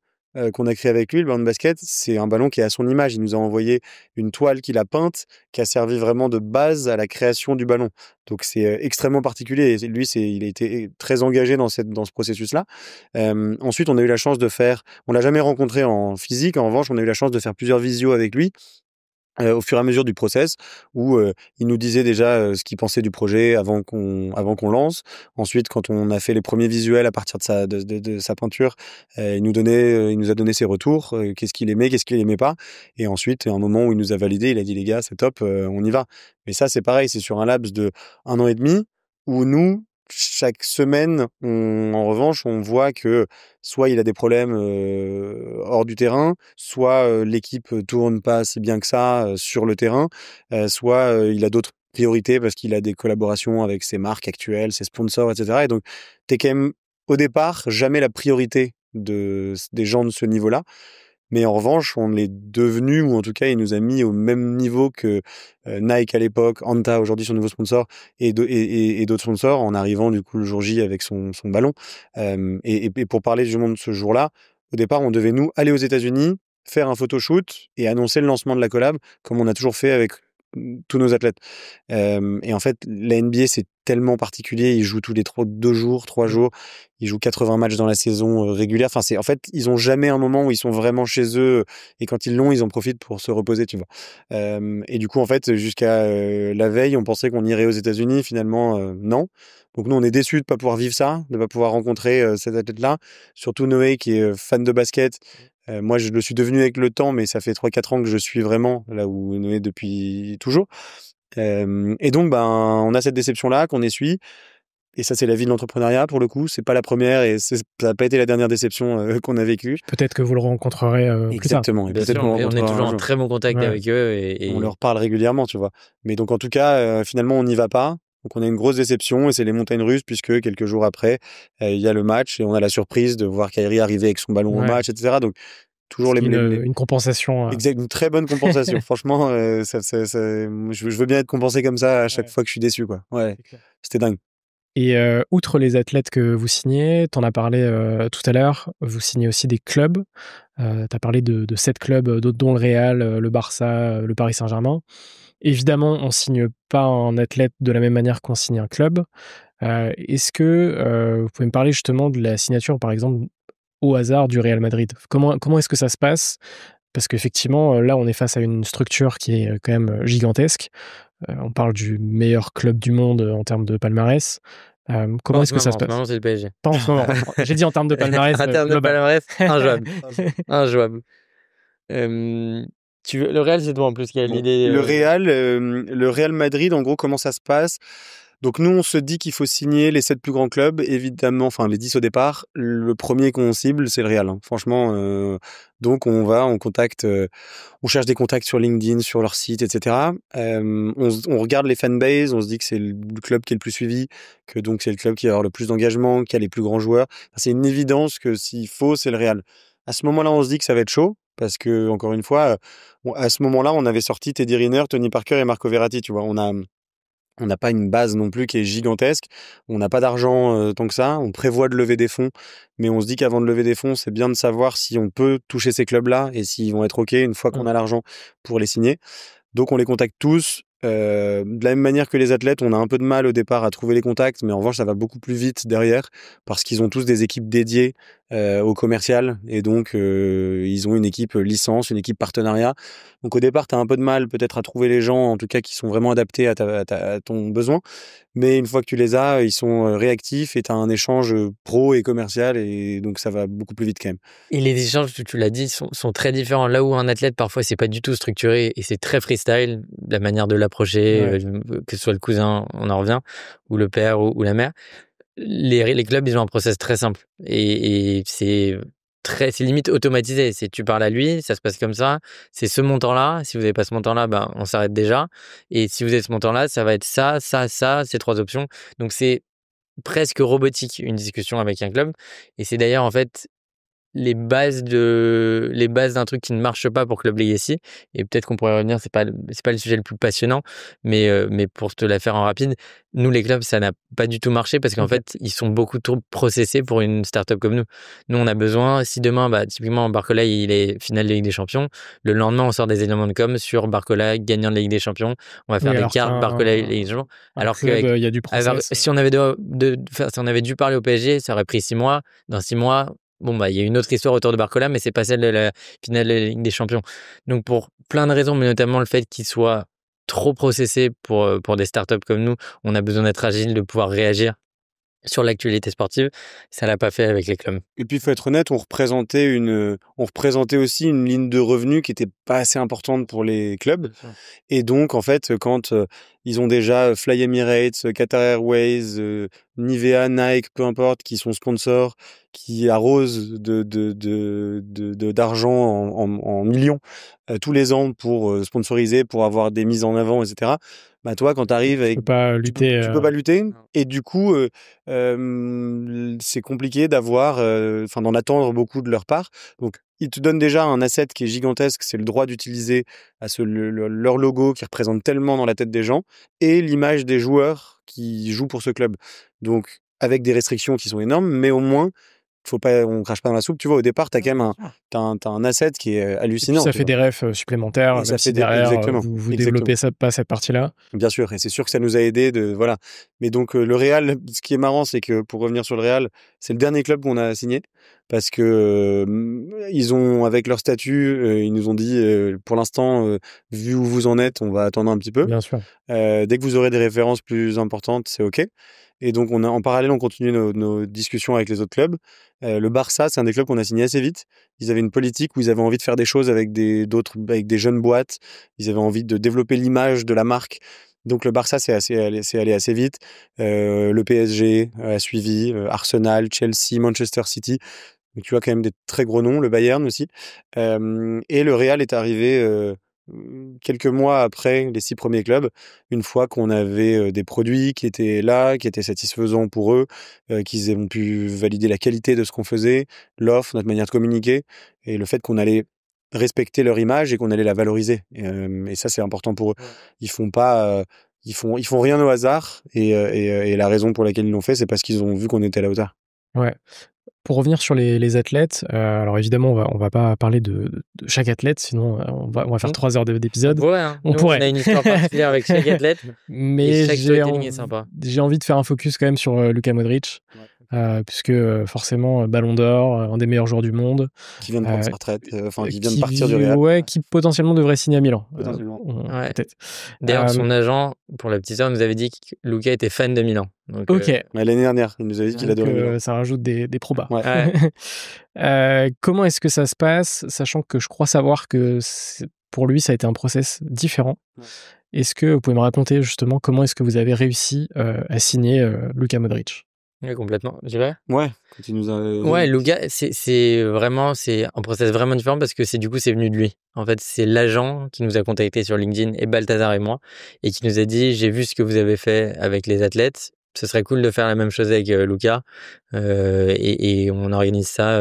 qu'on a créé avec lui, le ballon de basket, c'est un ballon qui est à son image. Il nous a envoyé une toile qu'il a peinte, qui a servi vraiment de base à la création du ballon. Donc c'est extrêmement particulier. Et lui, il a été très engagé dans ce processus-là. Ensuite, on a eu la chance de faire. On l'a jamais rencontré en physique. En revanche, on a eu la chance de faire plusieurs visios avec lui. Au fur et à mesure du process, où il nous disait déjà ce qu'il pensait du projet avant qu'on lance. Ensuite, quand on a fait les premiers visuels à partir de sa peinture, il nous a donné ses retours, qu'est-ce qu'il aimait, qu'est-ce qu'il aimait pas. Et ensuite, à un moment où il nous a validé, il a dit les gars, c'est top, on y va. Mais ça, c'est pareil, c'est sur un laps de 1 an et demi, où nous, chaque semaine, en revanche, on voit que soit il a des problèmes hors du terrain, soit l'équipe tourne pas assez bien que ça sur le terrain, soit il a d'autres priorités parce qu'il a des collaborations avec ses marques actuelles, ses sponsors, etc. Et donc, t'es quand même, au départ, jamais la priorité des gens de ce niveau-là. Mais en revanche, on l'est devenu, ou en tout cas, il nous a mis au même niveau que Nike à l'époque, Anta aujourd'hui son nouveau sponsor, et d'autres sponsors, en arrivant du coup le jour J avec son ballon. Et pour parler justement de ce jour-là, au départ, on devait nous aller aux États-Unis, faire un photoshoot et annoncer le lancement de la collab, comme on a toujours fait avec tous nos athlètes. Et en fait, la NBA, c'est tellement particulier. Ils jouent tous les 2 jours, 3 jours. Ils jouent 80 matchs dans la saison régulière. Enfin, en fait, ils ont jamais un moment où ils sont vraiment chez eux. Et quand ils l'ont, ils en profitent pour se reposer, tu vois. Et du coup, en fait, jusqu'à la veille, on pensait qu'on irait aux États-Unis. Finalement, non. Donc nous, on est déçus de pas pouvoir vivre ça, de pas pouvoir rencontrer cet athlète-là. Surtout Noé, qui est fan de basket. Moi, je le suis devenu avec le temps, mais ça fait 3-4 ans que je suis vraiment là où Noé depuis toujours. Et donc, on a cette déception-là qu'on essuie. Et ça, c'est la vie de l'entrepreneuriat, pour le coup. C'est pas la première et ça n'a pas été la dernière déception qu'on a vécue. Peut-être que vous le rencontrerez plus tard. Exactement. Et Bien peut-être sûr, qu'on le et on est rencontrera toujours un en jour. très bon contact Ouais. avec eux. Et On leur parle régulièrement, tu vois. Mais donc, en tout cas, finalement, on n'y va pas. Donc, on a une grosse déception et c'est les montagnes russes, puisque quelques jours après, il y a le match et on a la surprise de voir Kyrie arriver avec son ballon au match, etc. Donc, toujours une compensation. Exact, une très bonne compensation. Franchement, je veux bien être compensé comme ça à chaque fois que je suis déçu, quoi. Ouais, c'était dingue. Et outre les athlètes que vous signez, tu en as parlé tout à l'heure, vous signez aussi des clubs. Tu as parlé de 7 clubs, dont le Real, le Barça, le Paris Saint-Germain. Évidemment, on signe pas un athlète de la même manière qu'on signe un club. Est-ce que vous pouvez me parler justement de la signature, par exemple, au hasard du Real Madrid? Comment est-ce que ça se passe? Parce qu'effectivement, là, on est face à une structure qui est quand même gigantesque. On parle du meilleur club du monde en termes de palmarès. Comment est-ce que ça se passe? En ce moment, c'est le PSG. Pas en ce moment. J'ai dit en termes de palmarès. En termes de global. palmarès, injouable. Injouable. Le Real, c'est toi en plus qui a l'idée. Le Real Madrid, en gros, comment ça se passe? Donc nous, on se dit qu'il faut signer les 7 plus grands clubs, évidemment, enfin les 10 au départ. Le premier qu'on cible, c'est le Real, hein. Franchement, donc on contacte, on cherche des contacts sur LinkedIn, sur leur site, etc. On regarde les fanbases, on se dit que c'est le club qui est le plus suivi, que donc c'est le club qui va avoir le plus d'engagement, qui a les plus grands joueurs. C'est une évidence que s'il faut, c'est le Real. À ce moment-là, on se dit que ça va être chaud, parce que, encore une fois, à ce moment-là, on avait sorti Teddy Riner, Tony Parker et Marco Verratti, tu vois. On n'a pas une base non plus qui est gigantesque. On n'a pas d'argent tant que ça. On prévoit de lever des fonds. Mais on se dit qu'avant de lever des fonds, c'est bien de savoir si on peut toucher ces clubs-là et s'ils vont être OK une fois qu'on a l'argent pour les signer. Donc, on les contacte tous. De la même manière que les athlètes, on a un peu de mal au départ à trouver les contacts. Mais en revanche, ça va beaucoup plus vite derrière parce qu'ils ont tous des équipes dédiées au commercial, et donc ils ont une équipe licence, une équipe partenariat. Donc au départ, tu as un peu de mal peut-être à trouver les gens, en tout cas qui sont vraiment adaptés à ton besoin, mais une fois que tu les as, ils sont réactifs et tu as un échange pro et commercial, et donc ça va beaucoup plus vite quand même. Et les échanges, tu l'as dit, sont très différents. Là où un athlète, parfois, c'est pas du tout structuré et c'est très freestyle, la manière de l'approcher, que ce soit le cousin, on en revient, ou le père ou la mère. Les clubs, ils ont un process très simple et c'est limite automatisé. C'est tu parles à lui, ça se passe comme ça. C'est ce montant-là. Si vous n'avez pas ce montant-là, ben, on s'arrête déjà. Et si vous avez ce montant-là, ça va être ça, ça, ça, ces 3 options. Donc, c'est presque robotique, une discussion avec un club. Et c'est d'ailleurs, en fait, les bases d'un truc qui ne marche pas pour Club Legacy, et peut-être qu'on pourrait revenir, c'est pas le sujet le plus passionnant, mais pour te la faire en rapide, nous les clubs ça n'a pas du tout marché parce qu'en fait ils sont beaucoup trop processés pour une startup comme nous. Nous on a besoin, si demain typiquement Barcola il est finale de Ligue des Champions, le lendemain on sort des éléments de com sur Barcola gagnant de la Ligue des Champions, on va faire des cartes Barcola Ligue des Champions, alors que il y a du process. si on avait si on avait dû parler au PSG, ça aurait pris 6 mois. Dans 6 mois, bon, il y a une autre histoire autour de Barcola, mais c'est pas celle de la finale de la Ligue des Champions. Donc, pour plein de raisons, mais notamment le fait qu'il soit trop processé pour des startups comme nous, on a besoin d'être agile, de pouvoir réagir sur l'actualité sportive. Ça l'a pas fait avec les clubs. Et puis, il faut être honnête, on représentait aussi une ligne de revenus qui était pas assez importante pour les clubs. Et donc, en fait, quand ils ont déjà Fly Emirates, Qatar Airways, Nivea, Nike, peu importe, qui sont sponsors, qui arrosent d'argent en millions tous les ans pour sponsoriser, pour avoir des mises en avant, etc. Bah toi, quand tu arrives avec, tu peux pas lutter. Tu peux pas lutter, et du coup, c'est compliqué d'en attendre beaucoup de leur part. Donc, ils te donnent déjà un asset qui est gigantesque, c'est le droit d'utiliser leur logo qui représente tellement dans la tête des gens, et l'image des joueurs qui jouent pour ce club. Donc, avec des restrictions qui sont énormes, mais au moins, on crache pas dans la soupe. Tu vois, au départ, t'as quand même un asset qui est hallucinant. Ça fait des refs supplémentaires, même si derrière, vous développez pas cette partie-là. Bien sûr, et c'est sûr que ça nous a aidé voilà. Mais donc, le Real, ce qui est marrant, c'est que pour revenir sur le Real, c'est le dernier club qu'on a signé parce que ils ont, avec leur statut, ils nous ont dit, pour l'instant, vu où vous en êtes, on va attendre un petit peu. Bien sûr. Dès que vous aurez des références plus importantes, c'est OK. Et donc, en parallèle, on continue nos discussions avec les autres clubs. Le Barça, c'est un des clubs qu'on a signé assez vite. Ils avaient une politique où ils avaient envie de faire des choses avec des jeunes boîtes. Ils avaient envie de développer l'image de la marque. Donc, le Barça, c'est allé assez vite. Le PSG a suivi, Arsenal, Chelsea, Manchester City. Donc, tu vois quand même des très gros noms, le Bayern aussi. Et le Real est arrivé quelques mois après les 6 premiers clubs, une fois qu'on avait des produits qui étaient là, qui étaient satisfaisants pour eux, qu'ils ont pu valider la qualité de ce qu'on faisait, l'offre, notre manière de communiquer, et le fait qu'on allait respecter leur image et qu'on allait la valoriser. Et ça, c'est important pour eux. Ils font pas... ils font rien au hasard, et la raison pour laquelle ils l'ont fait, c'est parce qu'ils ont vu qu'on était à la hauteur. Ouais. Pour revenir sur les athlètes, alors évidemment, on va pas parler de chaque athlète, sinon on va faire 3 heures d'épisode. Ouais, on pourrait. On a une histoire particulière avec chaque athlète, mais chaque storytelling est sympa. J'ai envie de faire un focus quand même sur Luka Modric, puisque forcément, Ballon d'Or, un des meilleurs joueurs du monde. Qui vient de prendre sa retraite, qui vient de partir du Real. Ouais, qui potentiellement devrait signer à Milan. Peut-être. D'ailleurs, son agent, pour la petite sœur, nous avait dit que Luka était fan de Milan. Donc, ok. L'année dernière, il nous avait dit qu'il adorait Milan. Ça rajoute des probas. Ouais. Comment est-ce que ça se passe, sachant que je crois savoir que pour lui, ça a été un process différent. Ouais. Est-ce que vous pouvez me raconter justement comment est-ce que vous avez réussi à signer Luka Modric? Oui, complètement. J'y vais ? Ouais, quand tu nous as... Ouais, Luka, c'est un process vraiment différent parce que c'est venu de lui. En fait, c'est l'agent qui nous a contactés sur LinkedIn, et Balthazar et moi, et qui nous a dit « J'ai vu ce que vous avez fait avec les athlètes, ce serait cool de faire la même chose avec Luka, et on organise ça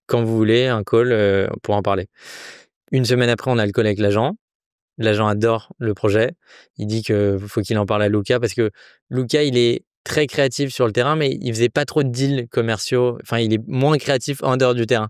quand vous voulez, un call pour en parler. » Une semaine après, on a le call avec l'agent. L'agent adore le projet. Il dit qu'il faut qu'il en parle à Luka parce que Luka, il est très créatif sur le terrain, mais il faisait pas trop de deals commerciaux. Enfin, il est moins créatif en dehors du terrain.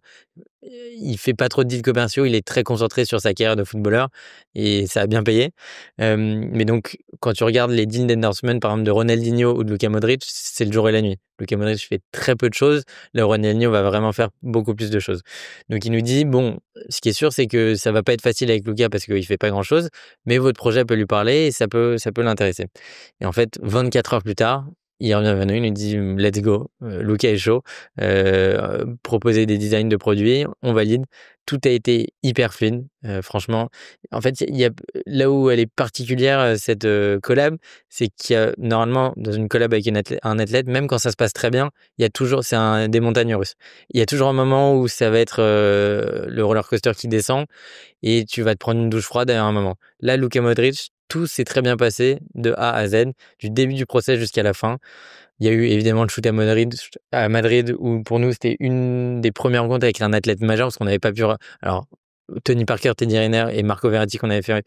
il fait pas trop de deals commerciaux, il est très concentré sur sa carrière de footballeur et ça a bien payé. Mais donc, quand tu regardes les deals d'endorsement, par exemple, de Ronaldinho ou de Luka Modric, c'est le jour et la nuit. Luka Modric fait très peu de choses, là, Ronaldinho va vraiment faire beaucoup plus de choses. Donc, il nous dit, bon, ce qui est sûr, c'est que ça va pas être facile avec Luka parce qu'il fait pas grand-chose, mais votre projet peut lui parler et ça peut l'intéresser. Et en fait, 24 heures plus tard, il revient vers nous, il nous dit let's go, Luka est chaud, proposer des designs de produits, on valide. Tout a été hyper fluide, franchement. En fait, il y a là où elle est particulière cette collab, c'est qu'il y a normalement dans une collab avec un athlète, même quand ça se passe très bien, il y a toujours des montagnes russes. Il y a toujours un moment où ça va être le roller coaster qui descend et tu vas te prendre une douche froide à un moment. Là, Luka Modric, tout s'est très bien passé de A à Z, du début du process jusqu'à la fin. Il y a eu évidemment le shoot à Madrid où pour nous c'était une des premières rencontres avec un athlète majeur parce qu'on n'avait pas pu. Alors, Tony Parker, Teddy Riner et Marco Verratti qu'on avait fait,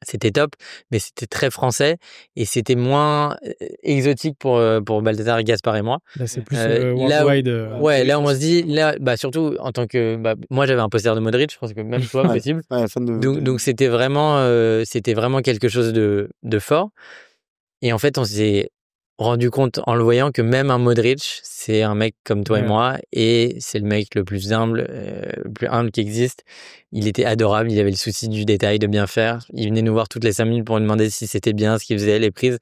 c'était top, mais c'était très français et c'était moins exotique pour Balthazar, Gaspard et moi. Là, c'est plus Là worldwide. ouais, là on se dit, là, surtout en tant que, moi j'avais un poster de Modric, je pense que même toi possible. Donc c'était vraiment quelque chose de fort. Et en fait, on s'est rendu compte en le voyant que même un Modric, c'est un mec comme toi et moi, et c'est le mec le plus humble qui existe. Il était adorable, il avait le souci du détail, de bien faire. Il venait nous voir toutes les 5 minutes pour nous demander si c'était bien ce qu'il faisait, les prises.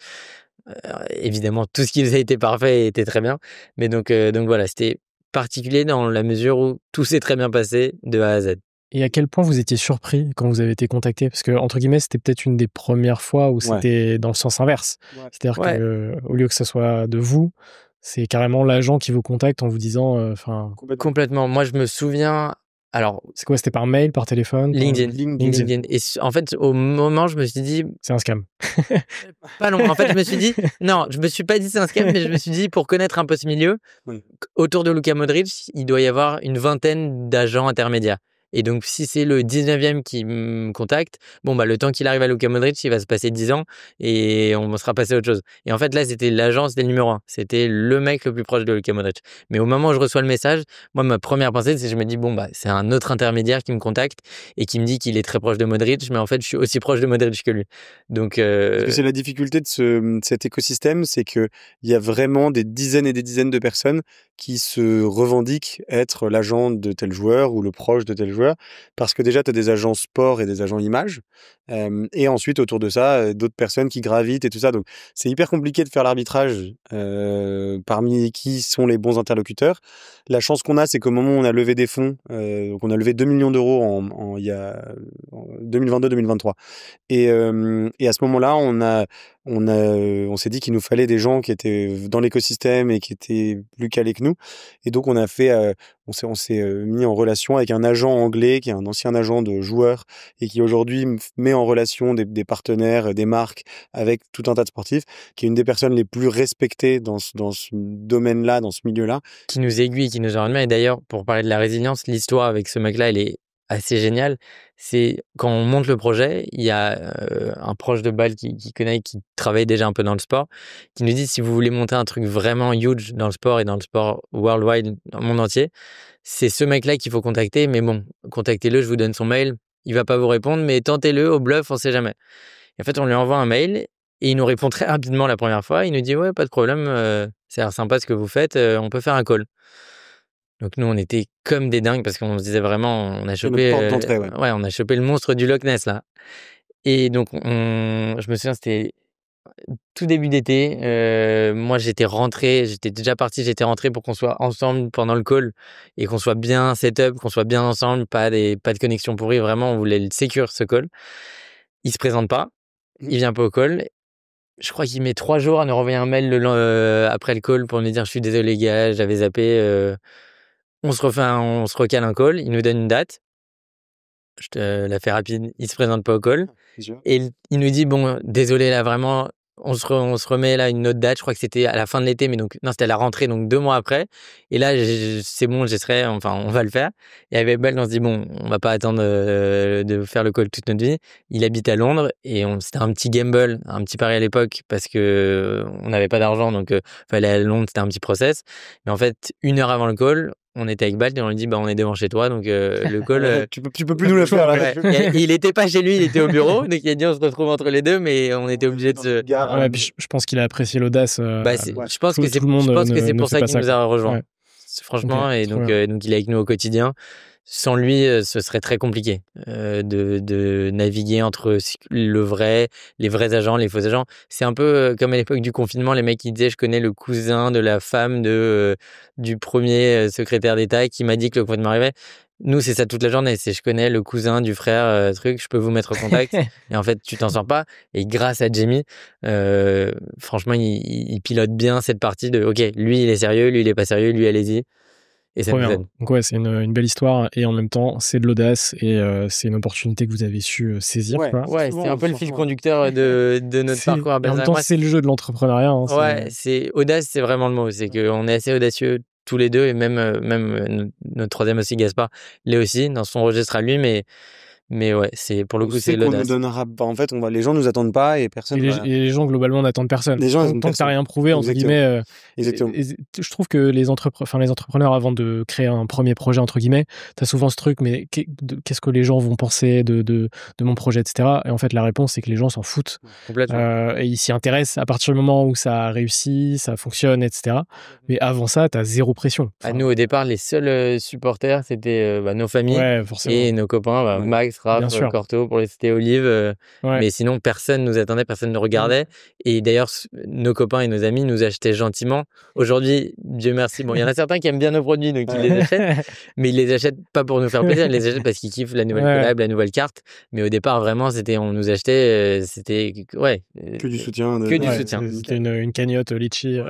Évidemment, tout ce qu'il faisait était parfait et était très bien. Mais donc voilà, c'était particulier dans la mesure où tout s'est très bien passé de A à Z. Et à quel point vous étiez surpris quand vous avez été contacté? Parce que, entre guillemets, c'était peut-être une des premières fois où c'était dans le sens inverse. C'est-à-dire qu'au lieu que ça soit de vous, c'est carrément l'agent qui vous contacte en vous disant... Complètement. Moi, je me souviens... Alors, c'est quoi? C'était par mail, par téléphone? LinkedIn. Et en fait, au moment, je me suis dit... C'est un scam. Pas long. En fait, je me suis dit... Non, je me suis pas dit c'est un scam, mais je me suis dit, pour connaître un peu ce milieu, autour de Luka Modric, il doit y avoir une vingtaine d'agents intermédiaires. Et donc, si c'est le 19e qui me contacte, le temps qu'il arrive à Luka Modric, il va se passer 10 ans et on sera passé à autre chose. Et en fait, là, c'était l'agent, c'était le numéro 1. C'était le mec le plus proche de Luka Modric. Mais au moment où je reçois le message, moi, ma première pensée, c'est que je me dis, c'est un autre intermédiaire qui me contacte et qui me dit qu'il est très proche de Modric, mais en fait, je suis aussi proche de Modric que lui. Donc, Parce que c'est la difficulté de cet écosystème, c'est qu'il y a vraiment des dizaines et des dizaines de personnes qui se revendiquent être l'agent de tel joueur ou le proche de tel joueur, parce que déjà, tu as des agents sport et des agents images, et ensuite, autour de ça, d'autres personnes qui gravitent et tout ça. Donc, c'est hyper compliqué de faire l'arbitrage parmi qui sont les bons interlocuteurs. La chance qu'on a, c'est qu'au moment où on a levé des fonds, donc on a levé 2 millions d'euros en 2022-2023. Et à ce moment-là, on s'est dit qu'il nous fallait des gens qui étaient dans l'écosystème et qui étaient plus calés que nous. Et donc, on s'est mis en relation avec un agent anglais qui est un ancien agent de joueurs et qui aujourd'hui met en relation des partenaires, des marques avec tout un tas de sportifs, qui est une des personnes les plus respectées dans ce domaine-là, dans ce milieu-là. Qui nous aiguille, qui nous emmène. Et d'ailleurs, pour parler de la résilience, l'histoire avec ce mec-là, elle est assez génial. C'est quand on monte le projet, il y a un proche de Bâle qui connaît, qui travaille déjà un peu dans le sport, qui nous dit si vous voulez monter un truc vraiment huge dans le sport et dans le sport worldwide, dans le monde entier, c'est ce mec-là qu'il faut contacter. Mais bon, contactez-le, je vous donne son mail. Il va pas vous répondre, mais tentez-le au bluff, on sait jamais. Et en fait, on lui envoie un mail et il nous répond très rapidement la première fois. Il nous dit ouais, pas de problème, ça a l'air sympa ce que vous faites, on peut faire un call. Donc nous, on était comme des dingues parce qu'on se disait vraiment, on a chopé, on a chopé le monstre du Loch Ness là. Et donc, je me souviens, c'était tout début d'été. Moi, j'étais déjà parti, j'étais rentré pour qu'on soit ensemble pendant le call et qu'on soit bien setup, qu'on soit bien ensemble, pas de connexion pourrie. Vraiment, on voulait le sécure ce call. Il se présente pas, il vient pas au call. Je crois qu'il met 3 jours à nous renvoyer un mail après le call pour nous dire je suis désolé gars, j'avais zappé. On se recale un call, il nous donne une date. Je te la fais rapide, il se présente pas au call. Et il nous dit bon, désolé là vraiment, on se remet là une autre date, je crois que c'était à la fin de l'été, mais donc non, c'était à la rentrée, donc 2 mois après. Et là, c'est bon, on va le faire. Et avec Bâle, on se dit bon, on va pas attendre de faire le call toute notre vie. Il habite à Londres et c'était un petit gamble, un petit pari à l'époque parce que on n'avait pas d'argent, donc fallait aller à Londres, c'était un petit process. Mais en fait, 1 heure avant le call, on était avec Balt et on lui dit, on est devant chez toi, donc le call. Tu peux plus nous le faire, là. Il était pas chez lui, il était au bureau, donc il a dit, on se retrouve entre les deux, mais on était obligé de se. Ouais, puis je pense qu'il a apprécié l'audace. Je pense que c'est pour ça qu'il nous a rejoint. Franchement, Okay, et donc il est avec nous au quotidien. Sans lui, ce serait très compliqué de naviguer entre les vrais agents, les faux agents. C'est un peu comme à l'époque du confinement, les mecs qui disaient je connais le cousin de la femme du premier secrétaire d'État qui m'a dit que le confinement arrivait. Nous, c'est ça toute la journée. C'est je connais le cousin du frère, je peux vous mettre en contact. Et en fait, tu t'en sors pas. Et grâce à Jamie, franchement, il pilote bien cette partie de OK, lui, il est sérieux, lui, il est pas sérieux, lui, allez-y. Et ça nous aide. Donc ouais, c'est une belle histoire et en même temps, c'est de l'audace et c'est une opportunité que vous avez su saisir. Ouais, c'est un peu le fil conducteur de notre parcours à Benjamin. En même temps, c'est le jeu de l'entrepreneuriat. Ouais, audace, c'est vraiment le mot. C'est qu'on est assez audacieux tous les deux et même notre troisième aussi, Gaspard, l'est aussi. Dans son registre à lui, mais ouais, c'est pour le coup, c'est l'audace. En fait, les gens nous attendent pas et personne. Et les gens globalement n'attendent personne. Les gens tant que t'as rien prouvé, entre guillemets. Exactement. Je trouve que les entrepreneurs, avant de créer un premier projet, entre guillemets, t'as souvent ce truc, mais qu'est-ce que les gens vont penser de mon projet, etc. Et en fait, la réponse, c'est que les gens s'en foutent. Complètement. Et ils s'y intéressent à partir du moment où ça a réussi, ça fonctionne, etc. Mais avant ça, t'as zéro pression. Nous, au départ, les seuls supporters, c'était nos familles et nos copains, Max, Raph, Corto pour les cités Olive. Mais sinon, personne nous attendait, personne ne regardait. Et d'ailleurs, nos copains et nos amis nous achetaient gentiment. Aujourd'hui, Dieu merci, il y en a certains qui aiment bien nos produits, donc ils les achètent. Mais ils les achètent pas pour nous faire plaisir, ils les achètent parce qu'ils kiffent la nouvelle collab, la nouvelle carte. Mais au départ, vraiment, on nous achetait, c'était que du soutien. C'était une cagnotte litchi.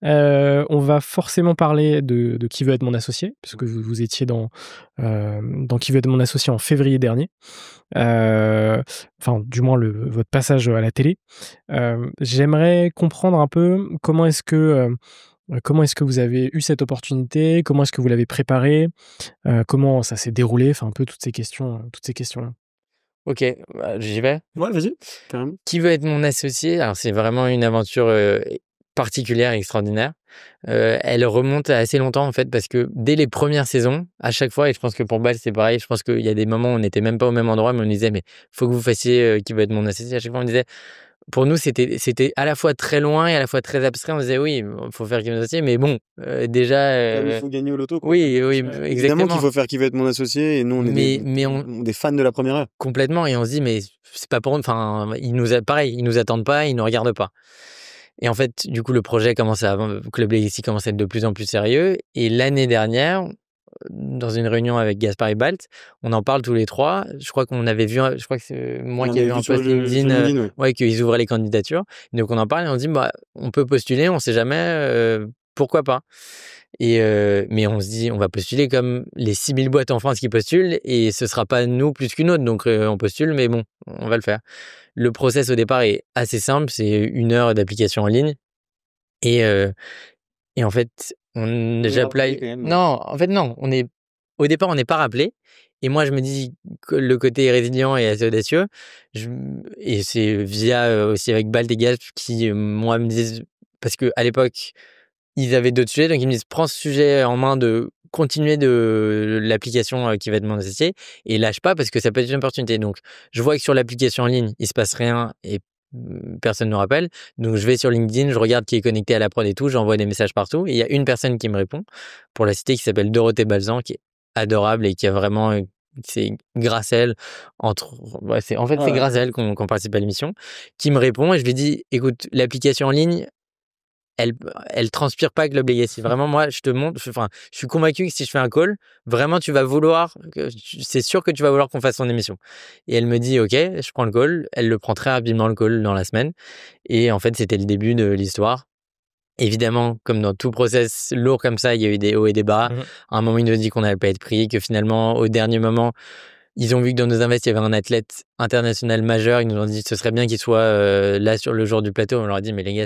On va forcément parler de Qui veut être mon associé, parce que vous étiez dans Qui veut être mon associé en février dernier. Enfin, du moins votre passage à la télé. J'aimerais comprendre un peu comment est-ce que vous avez eu cette opportunité, comment est-ce que vous l'avez préparée, comment ça s'est déroulé, enfin un peu toutes ces questions-là. Ok, j'y vais. Ouais, vas-y. Carrément. Qui veut être mon associé? Alors c'est vraiment une aventure particulière et extraordinaire. Elle remonte à assez longtemps en fait parce que dès les premières saisons, à chaque fois, et je pense que pour Balt c'est pareil, je pense qu'il y a des moments où on n'était même pas au même endroit, mais on disait mais faut que vous fassiez Qui veut être mon associé. À chaque fois on disait, pour nous c'était à la fois très loin et à la fois très abstrait. On disait oui, faut faire Qui veut être mon associé, mais bon, déjà. Il faut gagner au loto. Quoi. Oui, exactement. Évidemment qu'il faut faire Qui veut être mon associé et nous on est des fans de la première heure. Complètement, et on se dit mais c'est pas pour nous. Enfin, ils nous attendent pas, ils nous regardent pas. Et en fait, du coup, le projet Club Legacy commence à être de plus en plus sérieux. Et l'année dernière, dans une réunion avec Gaspard et Balt, on en parle tous les trois. Je crois qu'on avait vu, je crois que c'est moi qui avais vu un post LinkedIn, qu'ils ouvraient les candidatures. Donc on en parle et on se dit, on peut postuler, on sait jamais, pourquoi pas. Mais on se dit, on va postuler comme les 6000 boîtes en France qui postulent et ce sera pas nous plus qu'une autre. Donc on postule, mais bon, on va le faire. Le process au départ est assez simple, c'est 1 heure d'application en ligne. Et en fait, j'apply. Non, en fait, non. Au départ, on n'est pas rappelé. Et moi, je me dis que le côté résilient et assez audacieux. Et c'est via aussi avec Balt et Gasp qui, moi, me disent, parce qu'à l'époque, ils avaient d'autres sujets, donc ils me disent prends ce sujet en main de continuer de l'application qui va être mon associé et lâche pas parce que ça peut être une opportunité. Donc je vois que sur l'application en ligne il se passe rien et personne ne rappelle, donc je vais sur LinkedIn, je regarde qui est connecté à la prod et tout, j'envoie des messages partout et il y a une personne qui me répond pour la cité qui s'appelle Dorothée Balzan qui est adorable et qui a vraiment c'est grâce à elle c'est grâce à elle qu'on participe à l'émission, qui me répond et je lui dis écoute, l'application en ligne elle transpire pas Club Legacy. Vraiment, moi, je te montre, je suis convaincu que si je fais un call, vraiment, c'est sûr que tu vas vouloir qu'on fasse son émission. Et elle me dit, OK, je prends le call. Elle le prend très rapidement, le call, dans la semaine. Et en fait, c'était le début de l'histoire. Évidemment, comme dans tout process lourd comme ça, il y a eu des hauts et des bas. À un moment, ils nous ont dit qu'on n'allait pas être pris, que finalement, au dernier moment, ils ont vu que dans nos invests, il y avait un athlète international majeur. Ils nous ont dit que ce serait bien qu'il soit là sur le jour du plateau. On leur a dit, mais les gars,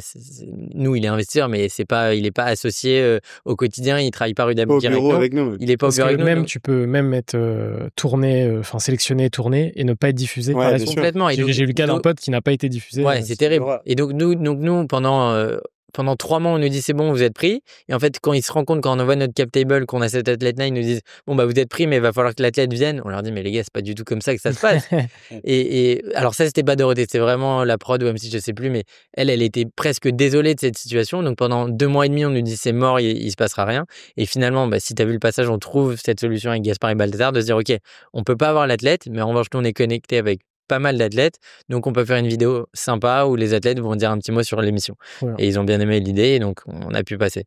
nous, il est investisseur, mais il n'est pas associé au quotidien. Il travaille pas rue d'Abou avec nous. Il est pas au bureau avec nous. Tu peux même être sélectionné, tourné et ne pas être diffusé. Complètement. J'ai eu le cas d'un pote qui n'a pas été diffusé. Ouais, c'est terrible. Et donc nous, pendant pendant 3 mois, on nous dit c'est bon, vous êtes pris. Et en fait, quand ils se rendent compte, quand on envoie notre cap table, qu'on a cet athlète-là, ils nous disent bon, bah, vous êtes pris, mais il va falloir que l'athlète vienne. On leur dit, mais les gars, c'est pas du tout comme ça que ça se passe. et alors, ça, c'était pas Dorothée, c'était vraiment la prod ou MC, je sais plus, mais elle était presque désolée de cette situation. Donc, pendant 2 mois et demi, on nous dit c'est mort, il se passera rien. Et finalement, bah, si tu as vu le passage, on trouve cette solution avec Gaspard et Balthazar de se dire, OK, on peut pas avoir l'athlète, mais en revanche, nous, on est connecté avec pas mal d'athlètes, donc on peut faire une vidéo sympa où les athlètes vont dire un petit mot sur l'émission. Voilà. Et ils ont bien aimé l'idée, et donc on a pu passer.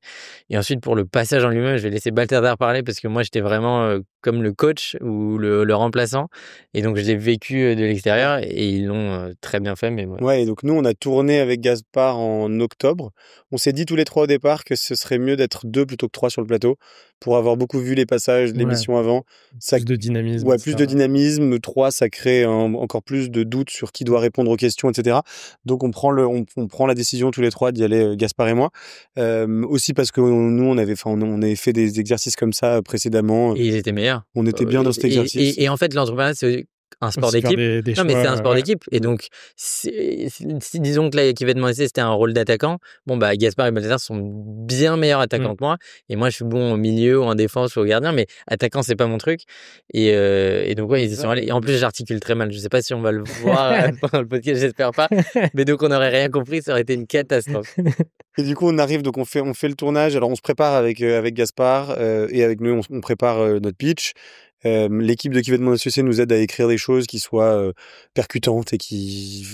Et ensuite, pour le passage en lui-même, je vais laisser Balthazar parler parce que moi, j'étais vraiment comme le coach ou le remplaçant, et donc je l'ai vécu de l'extérieur, et ils l'ont très bien fait. Mais voilà. Ouais, et donc nous, on a tourné avec Gaspard en octobre. On s'est dit tous les 3 au départ que ce serait mieux d'être 2 plutôt que 3 sur le plateau pour avoir beaucoup vu les passages de l'émission avant. Ça, plus de dynamisme. ouais, plus de dynamisme. 3, ça crée encore plus de doutes sur qui doit répondre aux questions, etc. Donc on prend la décision tous les 3 d'y aller, Gaspard et moi. Aussi parce que nous, on avait fait des exercices comme ça précédemment. Et ils étaient meilleurs. On était bien dans cet exercice. Et en fait, l'entrepreneuriat, c'est un sport d'équipe. Non, mais c'est un sport d'équipe. Et donc, si disons que là, qui va demander, c'était un rôle d'attaquant, bon, bah, Gaspard et Balthazar sont bien meilleurs attaquants que moi. Et moi, je suis bon au milieu ou en défense ou au gardien, mais attaquant, c'est pas mon truc. Et donc, ouais, ils y sont allés. Et en plus, j'articule très mal. Je sais pas si on va le voir pendant le podcast, j'espère pas. Mais donc, on n'aurait rien compris, ça aurait été une catastrophe. Et du coup, on arrive, donc on fait le tournage. Alors, on se prépare avec Gaspard et avec nous, on prépare notre pitch. L'équipe de Qui veut être mon associé nous aide à écrire des choses qui soient percutantes et qui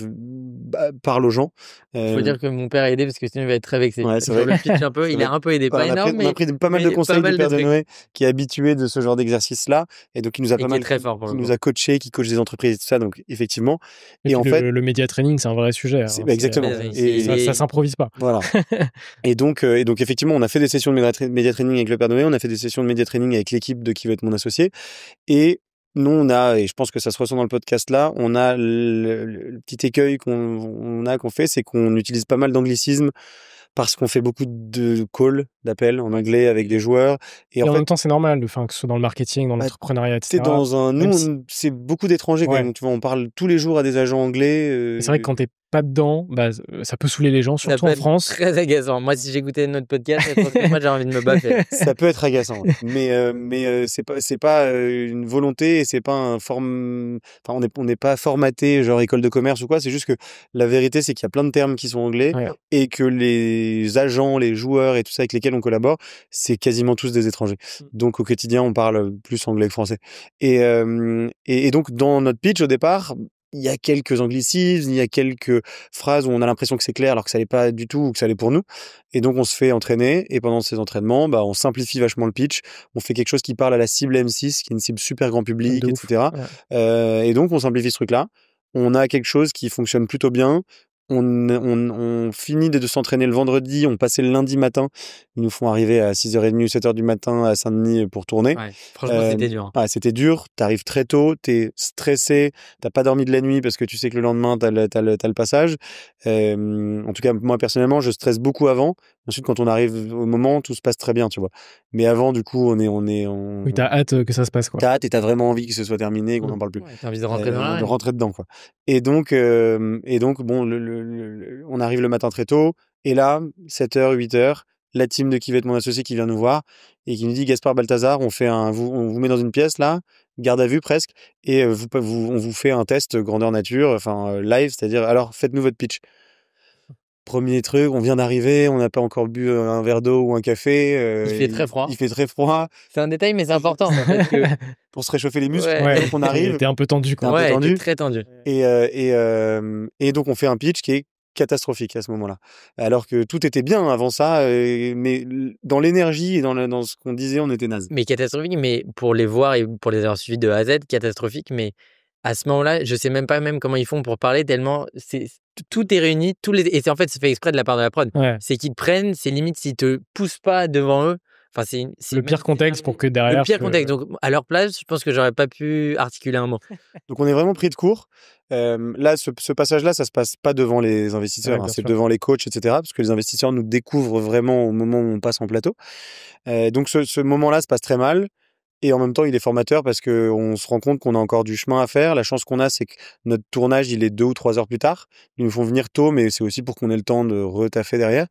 parlent aux gens. Faut dire que mon père a aidé parce que sinon il va être très vexé. Ouais, c'est Sur vrai. le pitch un peu, il a un peu aidé, pas énorme, on a pris pas mal de conseils du père de trucs. Noé qui est habitué de ce genre d'exercice-là et donc il nous a pas mal très fort pour qui le nous coup. a coaché, qui coach des entreprises et tout ça, donc effectivement. Et en fait, le média training, c'est un vrai sujet. Exactement. Et ça s'improvise pas. Voilà. et donc effectivement, on a fait des sessions de média training avec le père Noé, on a fait des sessions de média training avec l'équipe de Qui veut être mon associé et nous, on a, et je pense que ça se ressent dans le podcast là, on a le petit écueil qu'on fait, c'est qu'on utilise pas mal d'anglicismes parce qu'on fait beaucoup de calls, d'appels en anglais avec des joueurs. Et en même temps, c'est normal, que ce soit dans le marketing, dans l'entrepreneuriat, etc. C'est beaucoup d'étrangers quand même. Tu vois, on parle tous les jours à des agents anglais. C'est vrai que quand t'es pas dedans, bah, ça peut saouler les gens, surtout en France. Très agaçant. Moi, si j'écoutais notre podcast, je pense que moi, j'ai envie de me baffer. Ça peut être agaçant, mais c'est pas une volonté et c'est pas on n'est pas formaté genre école de commerce ou quoi. C'est juste que la vérité, c'est qu'il y a plein de termes qui sont anglais et que les agents, les joueurs et tout ça avec lesquels on collabore, c'est quasiment tous des étrangers. Donc au quotidien, on parle plus anglais que français. Et donc dans notre pitch au départ, il y a quelques anglicismes, il y a quelques phrases où on a l'impression que c'est clair alors que ça l'est pas du tout ou que ça l'est pour nous. Et donc on se fait entraîner et pendant ces entraînements, bah on simplifie vachement le pitch. On fait quelque chose qui parle à la cible M6, qui est une cible super grand public, etc. Et donc on simplifie ce truc-là. On a quelque chose qui fonctionne plutôt bien. On finit de s'entraîner le vendredi, on passait le lundi matin. Ils nous font arriver à 6h30 ou 7h du matin à Saint-Denis pour tourner. Ouais, franchement, c'était dur. C'était dur. T'arrives très tôt, t'es stressé, t'as pas dormi de la nuit parce que tu sais que le lendemain, t'as le passage. En tout cas, moi, personnellement, je stresse beaucoup avant. Ensuite, quand on arrive au moment, tout se passe très bien, tu vois. Mais avant, du coup, Oui, t'as hâte que ça se passe, quoi. T'as hâte et t'as vraiment envie que ce soit terminé, qu'on n'en parle plus. Ouais, t'as envie de rentrer dedans, quoi. Et donc, bon, on arrive le matin très tôt. Et là, 7h, 8h, la team de Qui veut être mon associé qui vient nous voir et qui nous dit Gaspard, Balthazar, on vous met dans une pièce là, garde à vue presque, et on vous fait un test grandeur nature, enfin live, c'est-à-dire alors faites-nous votre pitch. Premier truc, on vient d'arriver, on n'a pas encore bu un verre d'eau ou un café. Il fait très froid. Il fait très froid. C'est un détail, mais c'est important. Parce que... pour se réchauffer les muscles, quand on arrive. T'es un peu tendu, quoi. Ouais, t'es très tendu. Et donc on fait un pitch qui est catastrophique à ce moment-là. Alors que tout était bien avant ça, mais dans l'énergie et dans ce qu'on disait, on était naze. Mais catastrophique, mais pour les voir et pour les avoir suivis de A à Z, catastrophique, mais à ce moment-là, je sais même pas comment ils font pour parler tellement tout est réuni, et c'est en fait c'est fait exprès de la part de la prod. Ouais. C'est qu'ils te prennent, c'est limite s'ils te poussent pas devant eux. Enfin, c'est le pire contexte pour que derrière. Le pire contexte. Donc à leur place, je pense que j'aurais pas pu articuler un mot. Donc on est vraiment pris de court. Là, ce passage-là, ça se passe pas devant les investisseurs, c'est devant les coachs, etc. Parce que les investisseurs nous découvrent vraiment au moment où on passe en plateau. Donc ce moment-là se passe très mal. Et en même temps, il est formateur parce qu'on se rend compte qu'on a encore du chemin à faire. La chance qu'on a, c'est que notre tournage, il est 2 ou 3 heures plus tard. Ils nous font venir tôt, mais c'est aussi pour qu'on ait le temps de retaffer derrière.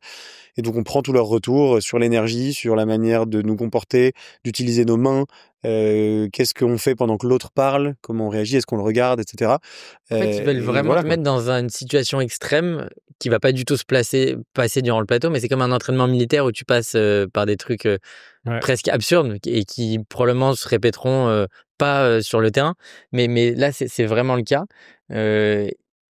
Et donc, on prend tous leurs retours sur l'énergie, sur la manière de nous comporter, d'utiliser nos mains, qu'est-ce qu'on fait pendant que l'autre parle, comment on réagit, est-ce qu'on le regarde, etc. En fait, ils veulent vraiment voilà, te mettre dans une situation extrême qui va pas du tout passer durant le plateau, mais c'est comme un entraînement militaire où tu passes par des trucs presque absurdes et qui probablement se répéteront pas sur le terrain. Mais là, c'est vraiment le cas.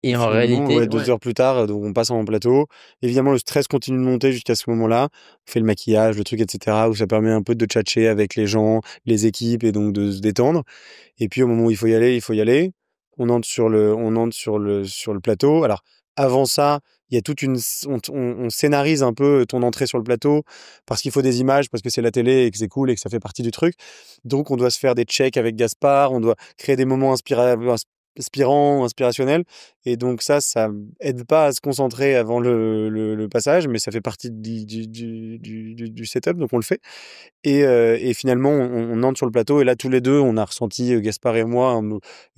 Et en réalité, ouais, 2 heures plus tard, donc on passe en plateau. Évidemment, le stress continue de monter jusqu'à ce moment-là. On fait le maquillage, le truc, etc., où ça permet un peu de tchatcher avec les gens, les équipes, et donc de se détendre. Et puis, au moment où il faut y aller. On entre sur le plateau. Alors, avant ça, il y a on scénarise un peu ton entrée sur le plateau parce qu'il faut des images, parce que c'est la télé et que c'est cool et que ça fait partie du truc. Donc, on doit se faire des checks avec Gaspard. On doit créer des moments inspirationnels. Et donc ça aide pas à se concentrer avant le passage, mais ça fait partie du setup, donc on le fait. Et finalement, on entre sur le plateau, et là, tous les deux, on a ressenti, Gaspard et moi,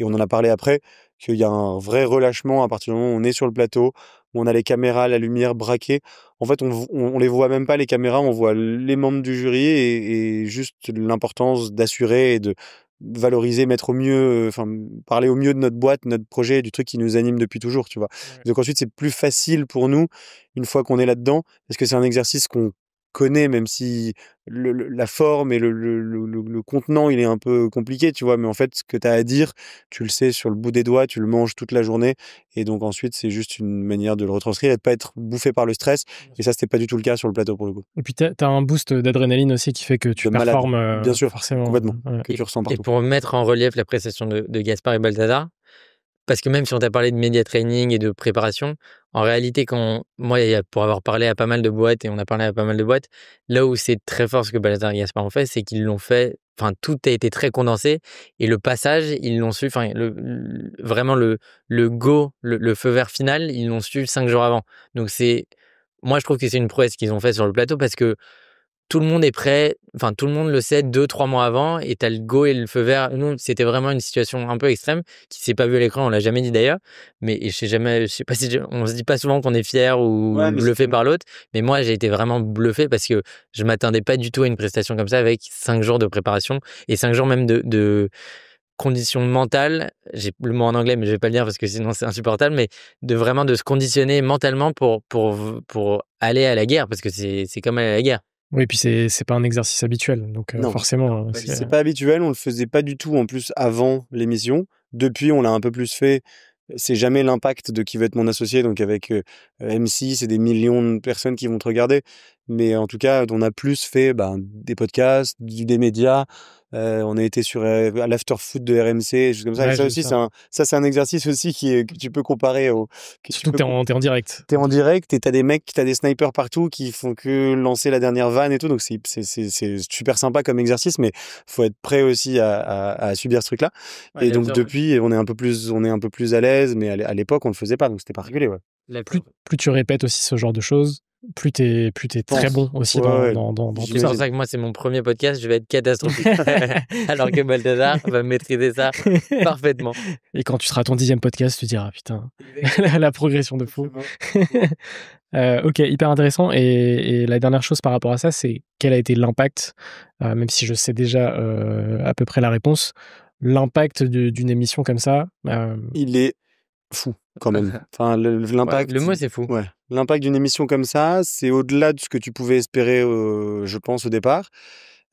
et on en a parlé après, qu'il y a un vrai relâchement à partir du moment où on est sur le plateau, où on a les caméras, la lumière braquée. En fait, on les voit même pas, les caméras, on voit les membres du jury et juste l'importance d'assurer et de valoriser, mettre au mieux, parler au mieux de notre boîte, notre projet, du truc qui nous anime depuis toujours, tu vois. Ouais. Donc ensuite, c'est plus facile pour nous, une fois qu'on est là-dedans, parce que c'est un exercice qu'on connaît, même si la forme et le contenant, il est un peu compliqué, tu vois. Mais en fait, ce que tu as à dire, tu le sais sur le bout des doigts, tu le manges toute la journée. Et donc ensuite, c'est juste une manière de le retranscrire et de pas être bouffé par le stress. Et ça, c'était pas du tout le cas sur le plateau, pour le coup. Et puis, t'as un boost d'adrénaline aussi qui fait que tu De malade. performes Bien sûr, forcément. complètement. Ouais. Que tu ressens et partout. pour mettre en relief la prestation de Gaspard et Balthazar, parce que même si on t'a parlé de média training et de préparation, en réalité, moi, pour avoir parlé à pas mal de boîtes, et on a parlé à pas mal de boîtes, là où c'est très fort ce que Balthazar et Gaspard ont fait, c'est qu'ils l'ont fait, tout a été très condensé, et le passage, ils l'ont su, vraiment le go, le feu vert final, ils l'ont su 5 jours avant. Donc moi, je trouve que c'est une prouesse qu'ils ont fait sur le plateau, parce que tout le monde est prêt, tout le monde le sait 2-3 mois avant, et t'as le go et le feu vert. Nous, c'était vraiment une situation un peu extrême qui s'est pas vue à l'écran, on l'a jamais dit d'ailleurs, mais je sais pas si on se dit pas souvent qu'on est fier ou bluffé par l'autre, mais moi j'ai été vraiment bluffé parce que je m'attendais pas du tout à une prestation comme ça avec 5 jours de préparation et 5 jours même de conditions mentales. J'ai le mot en anglais, mais je vais pas le dire parce que sinon c'est insupportable, mais de se conditionner mentalement pour aller à la guerre, parce que c'est comme aller à la guerre. Oui, puis c'est pas un exercice habituel, donc Non, forcément. c'est pas habituel, on le faisait pas du tout en plus avant l'émission. Depuis, on l'a un peu plus fait. C'est jamais l'impact de qui veut être mon associé, donc avec M6, c'est des millions de personnes qui vont te regarder. Mais en tout cas, on a plus fait des podcasts, des médias. On a été sur l'after-foot de RMC, des choses comme ça. Ouais, Et ça j'ai aussi, vu ça. c'est un exercice aussi que tu peux comparer au. Surtout que t'es en direct. T'es en direct et t'as des snipers partout qui font que lancer la dernière vanne et tout. Donc c'est super sympa comme exercice, mais faut être prêt aussi à subir ce truc-là. Ouais, et donc sûr. depuis, on est un peu plus à l'aise, mais à l'époque, on le faisait pas, donc c'était particulier, ouais. Plus tu répètes aussi ce genre de choses, plus t'es très bon aussi dans C'est pour ça que moi, c'est mon premier podcast, je vais être catastrophique. Alors que Balthazar va maîtriser ça parfaitement. Et quand tu seras à ton 10e podcast, tu diras, putain, la progression de fou. Ok, hyper intéressant. Et la dernière chose par rapport à ça, c'est quel a été l'impact, même si je sais déjà à peu près la réponse, l'impact d'une émission comme ça. Il est fou, quand même. L'impact. Ouais, le mot, c'est fou. Ouais. L'impact d'une émission comme ça, c'est au-delà de ce que tu pouvais espérer, je pense, au départ.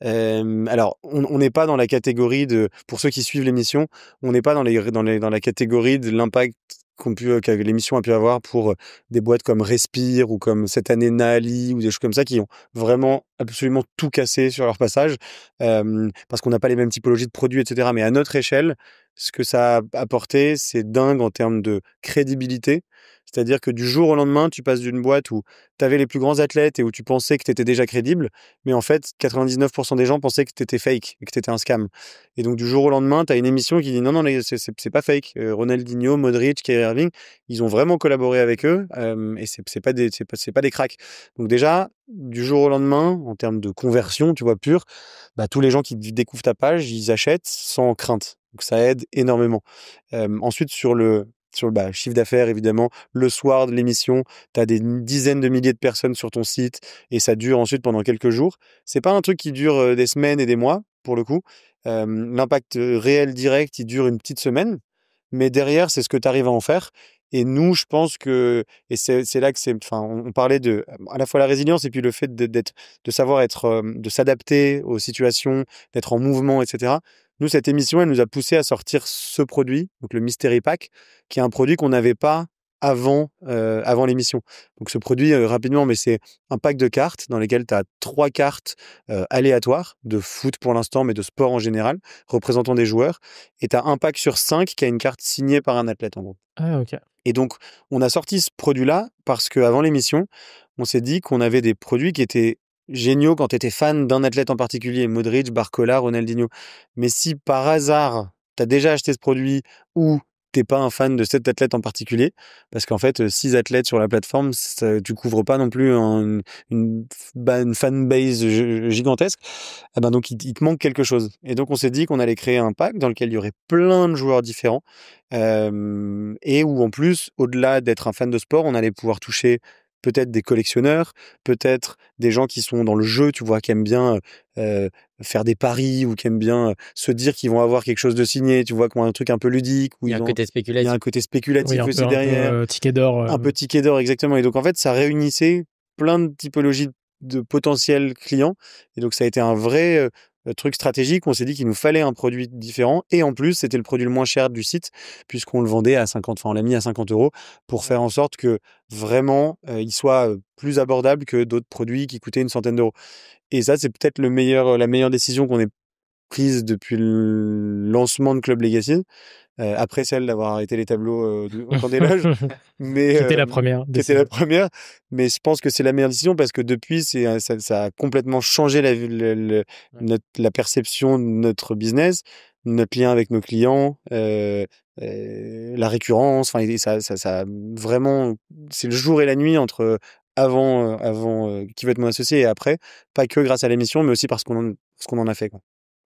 Alors, on n'est pas dans la catégorie pour ceux qui suivent l'émission, on n'est pas dans la catégorie de l'impact que l'émission a pu avoir pour des boîtes comme Respire ou comme cette année Naali ou des choses comme ça qui ont vraiment absolument tout cassé sur leur passage, parce qu'on n'a pas les mêmes typologies de produits, etc. Mais à notre échelle, ce que ça a apporté, c'est dingue en termes de crédibilité, C'est-à-dire que du jour au lendemain, tu passes d'une boîte où tu avais les plus grands athlètes et où tu pensais que tu étais déjà crédible, mais en fait, 99% des gens pensaient que tu étais fake et que tu étais un scam. Et donc, du jour au lendemain, tu as une émission qui dit non, c'est pas fake. Ronaldinho, Modric, Kyrie Irving, ils ont vraiment collaboré avec eux et c'est pas des cracks. Donc, déjà, du jour au lendemain, en termes de conversion, tu vois, pure, bah, tous les gens qui découvrent ta page, ils achètent sans crainte. Donc, ça aide énormément. Ensuite, sur le chiffre d'affaires, évidemment, le soir de l'émission, tu as des dizaines de milliers de personnes sur ton site et ça dure ensuite pendant quelques jours. C'est pas un truc qui dure des semaines et des mois, pour le coup. L'impact réel direct, il dure une petite semaine, mais derrière, c'est ce que tu arrives à en faire. Et nous, je pense que, et c'est là que enfin, on parlait de, à la fois la résilience et puis le fait de savoir de s'adapter aux situations, d'être en mouvement, etc. Nous, cette émission, elle nous a poussé à sortir ce produit, donc le Mystery Pack, qui est un produit qu'on n'avait pas avant l'émission. Donc ce produit, rapidement, mais c'est un pack de cartes dans lesquelles tu as 3 cartes aléatoires, de foot pour l'instant, mais de sport en général, représentant des joueurs. Et tu as un pack sur 5 qui a une carte signée par un athlète, en gros. Ah, ok. Et donc, on a sorti ce produit-là parce qu'avant l'émission, on s'est dit qu'on avait des produits qui étaient géniaux quand tu étais fan d'un athlète en particulier, Modric, Barcola, Ronaldinho. Mais si par hasard, tu as déjà acheté ce produit ou t'es pas un fan de cet athlète en particulier, parce qu'en fait, 6 athlètes sur la plateforme, tu couvres pas non plus une fanbase gigantesque. Eh ben donc, il te manque quelque chose. Et donc, on s'est dit qu'on allait créer un pack dans lequel il y aurait plein de joueurs différents et où, en plus, au-delà d'être un fan de sport, on allait pouvoir toucher peut-être des collectionneurs, peut-être des gens qui sont dans le jeu, tu vois, qui aiment bien faire des paris ou qui aiment bien se dire qu'ils vont avoir quelque chose de signé, tu vois, qui ont un truc un peu ludique. Où il y a un côté spéculatif. Il y a un côté spéculatif Oui, aussi derrière. Un peu ticket d'or. Un peu ticket d'or, exactement. Et donc, en fait, ça réunissait plein de typologies de potentiels clients. Et donc, ça a été un vrai truc stratégique. On s'est dit qu'il nous fallait un produit différent. Et en plus, c'était le produit le moins cher du site, puisqu'on le vendait à 50, enfin, on l'a mis à 50 € pour faire en sorte que vraiment, il soit plus abordable que d'autres produits qui coûtaient une centaine d'euros. Et ça, c'est peut-être la meilleure décision qu'on ait prise depuis le lancement de Club Legacy. Après celle d'avoir arrêté les tableaux au camp des loges, mais Qui était la première. qui était la première. Mais je pense que c'est la meilleure décision parce que depuis, ça a complètement changé la perception de notre business, notre lien avec nos clients, la récurrence. Enfin, ça vraiment, c'est le jour et la nuit entre avant qui veut être mon associé et après, pas que grâce à l'émission, mais aussi parce qu'on en a fait, quoi.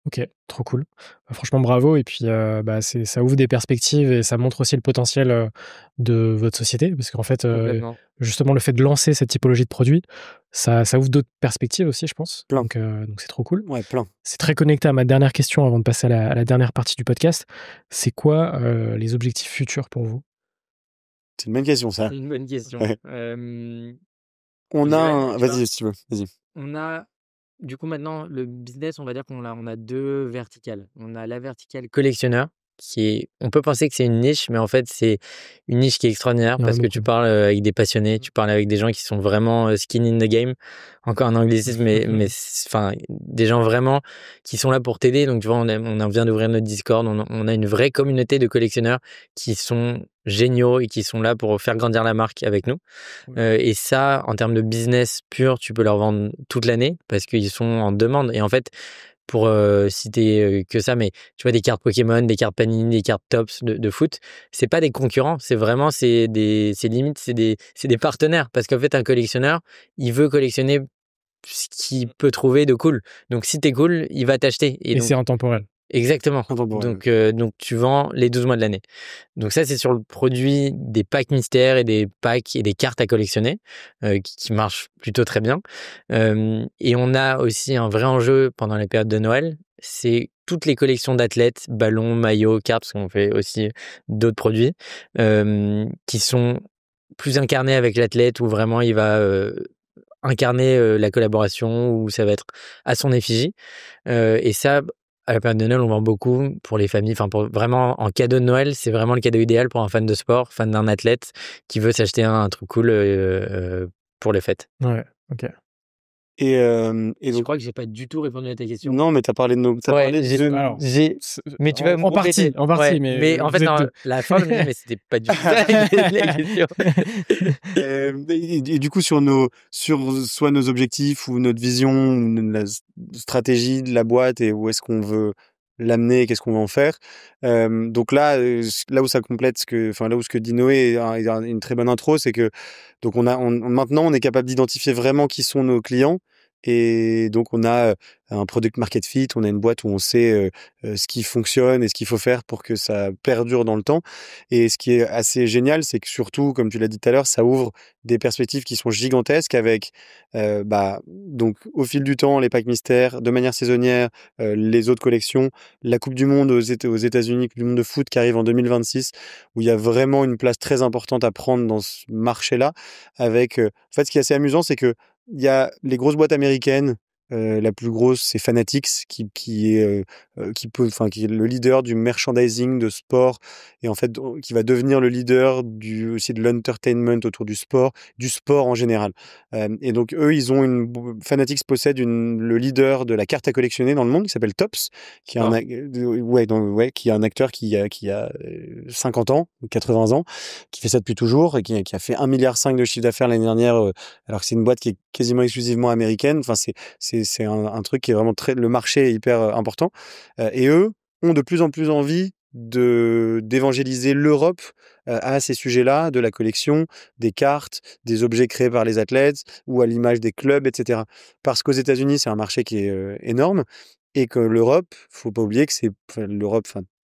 Ok, trop cool. Franchement, bravo. Et puis, ça ouvre des perspectives et ça montre aussi le potentiel de votre société. Parce qu'en fait, justement, le fait de lancer cette typologie de produits, ça ouvre d'autres perspectives aussi, je pense. Plein. Donc, c'est trop cool. Ouais, plein. C'est très connecté à ma dernière question avant de passer à la dernière partie du podcast. C'est quoi les objectifs futurs pour vous? C'est une bonne question, ça. C'est une bonne question. Ouais. Vas-y, si tu veux. Vas-y. On a, du coup, maintenant, le business, on va dire qu'on a 2 verticales. On a la verticale collectionneur, on peut penser que c'est une niche, mais en fait, c'est une niche qui est extraordinaire parce que tu parles avec des passionnés, tu parles avec des gens qui sont vraiment skin in the game. Encore un anglicisme, mais enfin, des gens vraiment qui sont là pour t'aider. Donc, tu vois, on vient d'ouvrir notre Discord. On a une vraie communauté de collectionneurs qui sont géniaux et qui sont là pour faire grandir la marque avec nous. Et ça, en termes de business pur, tu peux leur vendre toute l'année parce qu'ils sont en demande. Et en fait, pour citer que ça, mais tu vois, des cartes Pokémon, des cartes Panini, des cartes Topps de foot, c'est pas des concurrents, c'est limite, c'est des partenaires. Parce qu'en fait, un collectionneur, il veut collectionner ce qu'il peut trouver de cool. Donc, si t'es cool, il va t'acheter. Et donc, c'est intemporel. Exactement. Donc, tu vends les 12 mois de l'année. Donc ça, c'est sur le produit des packs mystères et des packs et des cartes à collectionner qui marchent plutôt très bien. Et on a aussi un vrai enjeu pendant les périodes de Noël. C'est toutes les collections d'athlètes, ballons, maillots, cartes, parce qu'on fait aussi d'autres produits qui sont plus incarnés avec l'athlète où vraiment il va incarner la collaboration, où ça va être à son effigie. Et ça, à la période de Noël, on vend beaucoup pour les familles. Enfin, vraiment, en cadeau de Noël, c'est vraiment le cadeau idéal pour un fan de sport, fan d'un athlète qui veut s'acheter un truc cool pour les fêtes. Ouais, ok. Et Je donc, crois que j'ai pas du tout répondu à ta question. non, mais t'as parlé de Ouais, parlé j'ai- de, Alors, mais tu vas me en partie, compléter. Ouais, mais en fait, vous êtes deux. la fin, je me dis, mais c'était pas du tout ça la question. et du coup, sur soit nos objectifs ou notre vision, ou la stratégie de la boîte et où est-ce qu'on veut l'amener, qu'est-ce qu'on va en faire. Donc là, là où ça complète là où ce que dit Noé est une très bonne intro, c'est que donc maintenant on est capable d'identifier vraiment qui sont nos clients. Et donc on a un product market fit, on a une boîte où on sait ce qui fonctionne et ce qu'il faut faire pour que ça perdure dans le temps. Et ce qui est assez génial, c'est que surtout, comme tu l'as dit tout à l'heure, ça ouvre des perspectives qui sont gigantesques avec, donc au fil du temps, les packs mystères, de manière saisonnière, les autres collections, la Coupe du Monde aux États-Unis, Coupe du Monde de foot qui arrive en 2026, où il y a vraiment une place très importante à prendre dans ce marché-là. Avec, en fait, ce qui est assez amusant, c'est que il y a les grosses boîtes américaines. La plus grosse, c'est Fanatics, qui est qui est le leader du merchandising de sport et en fait qui va devenir le leader aussi de l'entertainment autour du sport en général. Et donc eux, Fanatics possède le leader de la carte à collectionner dans le monde qui s'appelle Topps, qui est qui est un acteur qui a 50 ans, 80 ans, qui fait ça depuis toujours et qui a fait 1,5 milliard de chiffre d'affaires l'année dernière, alors que c'est une boîte qui est quasiment exclusivement américaine. Enfin, c'est un truc qui est vraiment le marché est hyper important. Et eux ont de plus en plus envie d'évangéliser l'Europe à ces sujets-là, de la collection, des cartes, des objets créés par les athlètes ou à l'image des clubs, etc. Parce qu'aux États-Unis, c'est un marché qui est énorme et que l'Europe, faut pas oublier que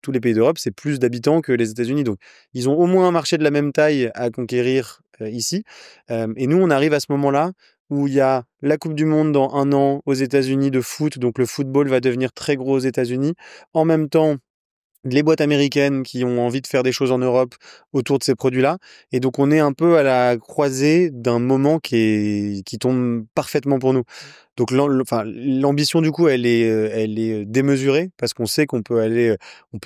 tous les pays d'Europe, c'est plus d'habitants que les États-Unis. Donc, ils ont au moins un marché de la même taille à conquérir ici. Et nous, on arrive à ce moment-là où il y a la Coupe du Monde dans 1 an aux États-Unis de foot, donc le football va devenir très gros aux États-Unis. En même temps, les boîtes américaines qui ont envie de faire des choses en Europe autour de ces produits-là. Et donc, on est un peu à la croisée d'un moment qui tombe parfaitement pour nous. Donc, l'ambition, du coup, elle est démesurée parce qu'on sait qu'on peut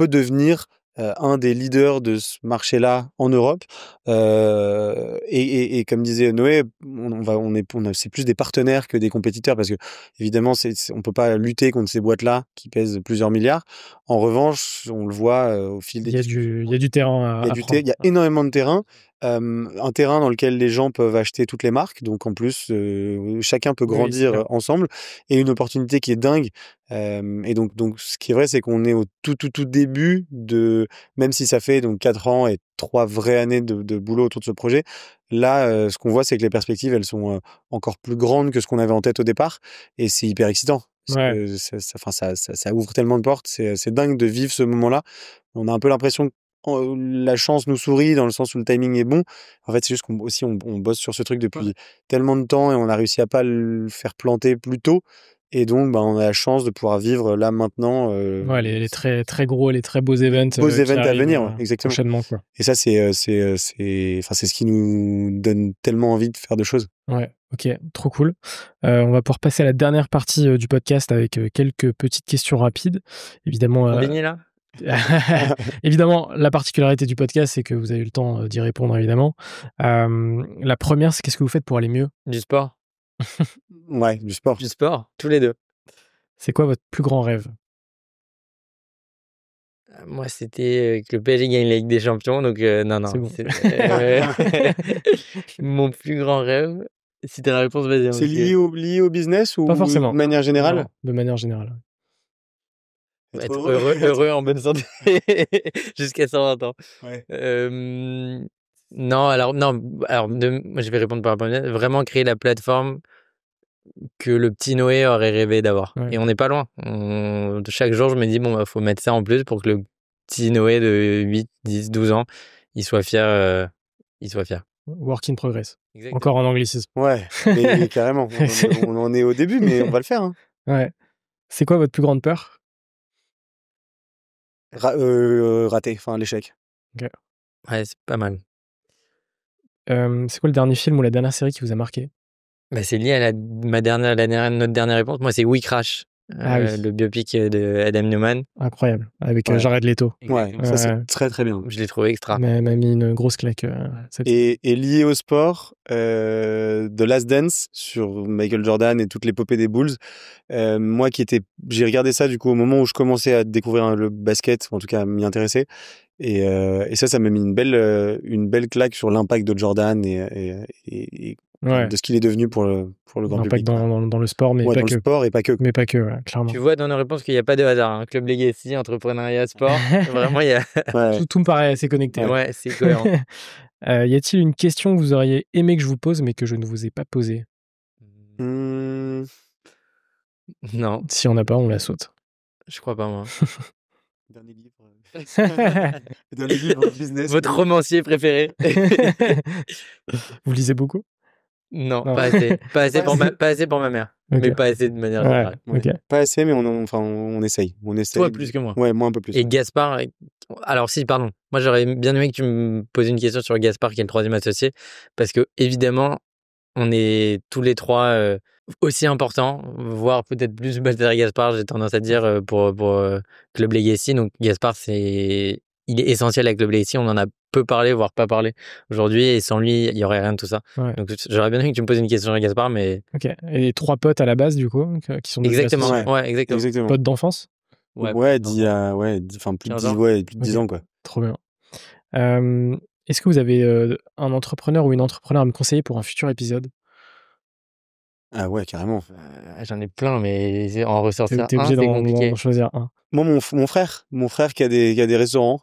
devenir un des leaders de ce marché-là en Europe. Et comme disait Noé, c'est plus des partenaires que des compétiteurs parce que, évidemment, on peut pas lutter contre ces boîtes-là qui pèsent plusieurs milliards. En revanche, on le voit au fil des discussions. Il y a du terrain à prendre. Il y a énormément de terrain. Un terrain dans lequel les gens peuvent acheter toutes les marques. Donc, en plus, chacun peut grandir ensemble. Et une opportunité qui est dingue. Et donc, ce qui est vrai, c'est qu'on est au tout début même si ça fait donc 4 ans et 3 vraies années de boulot autour de ce projet. Là, ce qu'on voit, c'est que les perspectives, elles sont encore plus grandes que ce qu'on avait en tête au départ. Et c'est hyper excitant. Ouais. Ça ouvre tellement de portes. C'est dingue de vivre ce moment-là. On a un peu l'impression que la chance nous sourit dans le sens où le timing est bon. En fait, c'est juste on bosse sur ce truc depuis tellement de temps et on a réussi à pas le faire planter plus tôt. Et donc, on a la chance de pouvoir vivre là maintenant. Les très très gros, les très beaux events. À venir, exactement. Prochainement, quoi. Et ça, c'est ce qui nous donne tellement envie de faire de choses. Ouais, ok, trop cool. On va pouvoir passer à la dernière partie du podcast avec quelques petites questions rapides. Évidemment. Là. Évidemment, la particularité du podcast, c'est que vous avez eu le temps d'y répondre, évidemment. La première, c'est qu'est-ce que vous faites pour aller mieux? Du sport. Ouais, du sport. Du sport, tous les deux. C'est quoi votre plus grand rêve? Moi, c'était que le PSG gagne la Ligue des Champions, donc non. C'est bon. Mon plus grand rêve, si t'as la réponse, vas-y. C'est lié au business ou pas forcément. De manière générale? Non, de manière générale. Être heureux en bonne santé jusqu'à 120 ans. Ouais. Non, moi je vais répondre par rapport à vraiment créer la plateforme que le petit Noé aurait rêvé d'avoir. Ouais. Et on n'est pas loin. Chaque jour, je me dis, faut mettre ça en plus pour que le petit Noé de 8, 10, 12 ans, il soit fier. Work in progress. Exactement. Encore en anglicisme. Ouais, mais carrément. On en est au début, mais on va le faire. Hein. Ouais. C'est quoi votre plus grande peur? Raté, enfin l'échec. Okay. Ouais, c'est pas mal. C'est quoi le dernier film ou la dernière série qui vous a marqué? C'est lié à notre dernière réponse. Moi, c'est We Crash. le biopic de Adam Newman. Incroyable, avec Jared Leto. Ouais, ça c'est très très bien. Je l'ai trouvé extra. M'a mis une grosse claque. Et lié au sport, The Last Dance sur Michael Jordan et toute l'épopée des Bulls. Moi j'ai regardé ça du coup au moment où je commençais à découvrir le basket, en tout cas à m'y intéresser. Et ça m'a mis une belle claque sur l'impact de Jordan et de ce qu'il est devenu pour le grand public. Dans le sport, mais pas dans que. Le sport et pas que. Mais pas que, clairement. Tu vois dans nos réponses qu'il n'y a pas de hasard. Hein. Club Legacy, entrepreneuriat, sport. Vraiment, il y a. Tout me paraît assez connecté. Ouais, c'est cohérent. Y a-t-il une question que vous auriez aimé que je vous pose, mais que je ne vous ai pas posée? Non. Si on n'a pas, on la saute. Je crois pas, moi. Dernier livre business. Votre romancier préféré? Vous lisez beaucoup? Non, pas assez. Pas assez pour ma mère. Okay. Mais pas assez de manière générale. Okay. Pas assez, mais on essaye. Toi, plus que moi. Ouais, moi un peu plus. Et Gaspard... Alors si, pardon. Moi, j'aurais bien aimé que tu me poses une question sur Gaspard, qui est le troisième associé. Parce que, évidemment, on est tous les trois aussi importants, voire peut-être plus Balthazar Gaspard, j'ai tendance à dire, pour Club Legacy. Donc, Gaspard, il est essentiel à Club Legacy. On en a peu parlé, voire pas parlé aujourd'hui. Et sans lui, il n'y aurait rien de tout ça. Ouais. Donc, j'aurais bien aimé que tu me poses une question sur Gaspard, mais... Ok. Et les trois potes à la base, du coup, qui sont... Exactement, ouais, exactement. Potes d'enfance? Plus de 10 ans, quoi. Trop bien. Est-ce que vous avez un entrepreneur ou une entrepreneur à me conseiller pour un futur épisode? Ah ouais, carrément. J'en ai plein, mais en ressortir t'es obligé d'en choisir un. Moi, mon frère qui a des restaurants,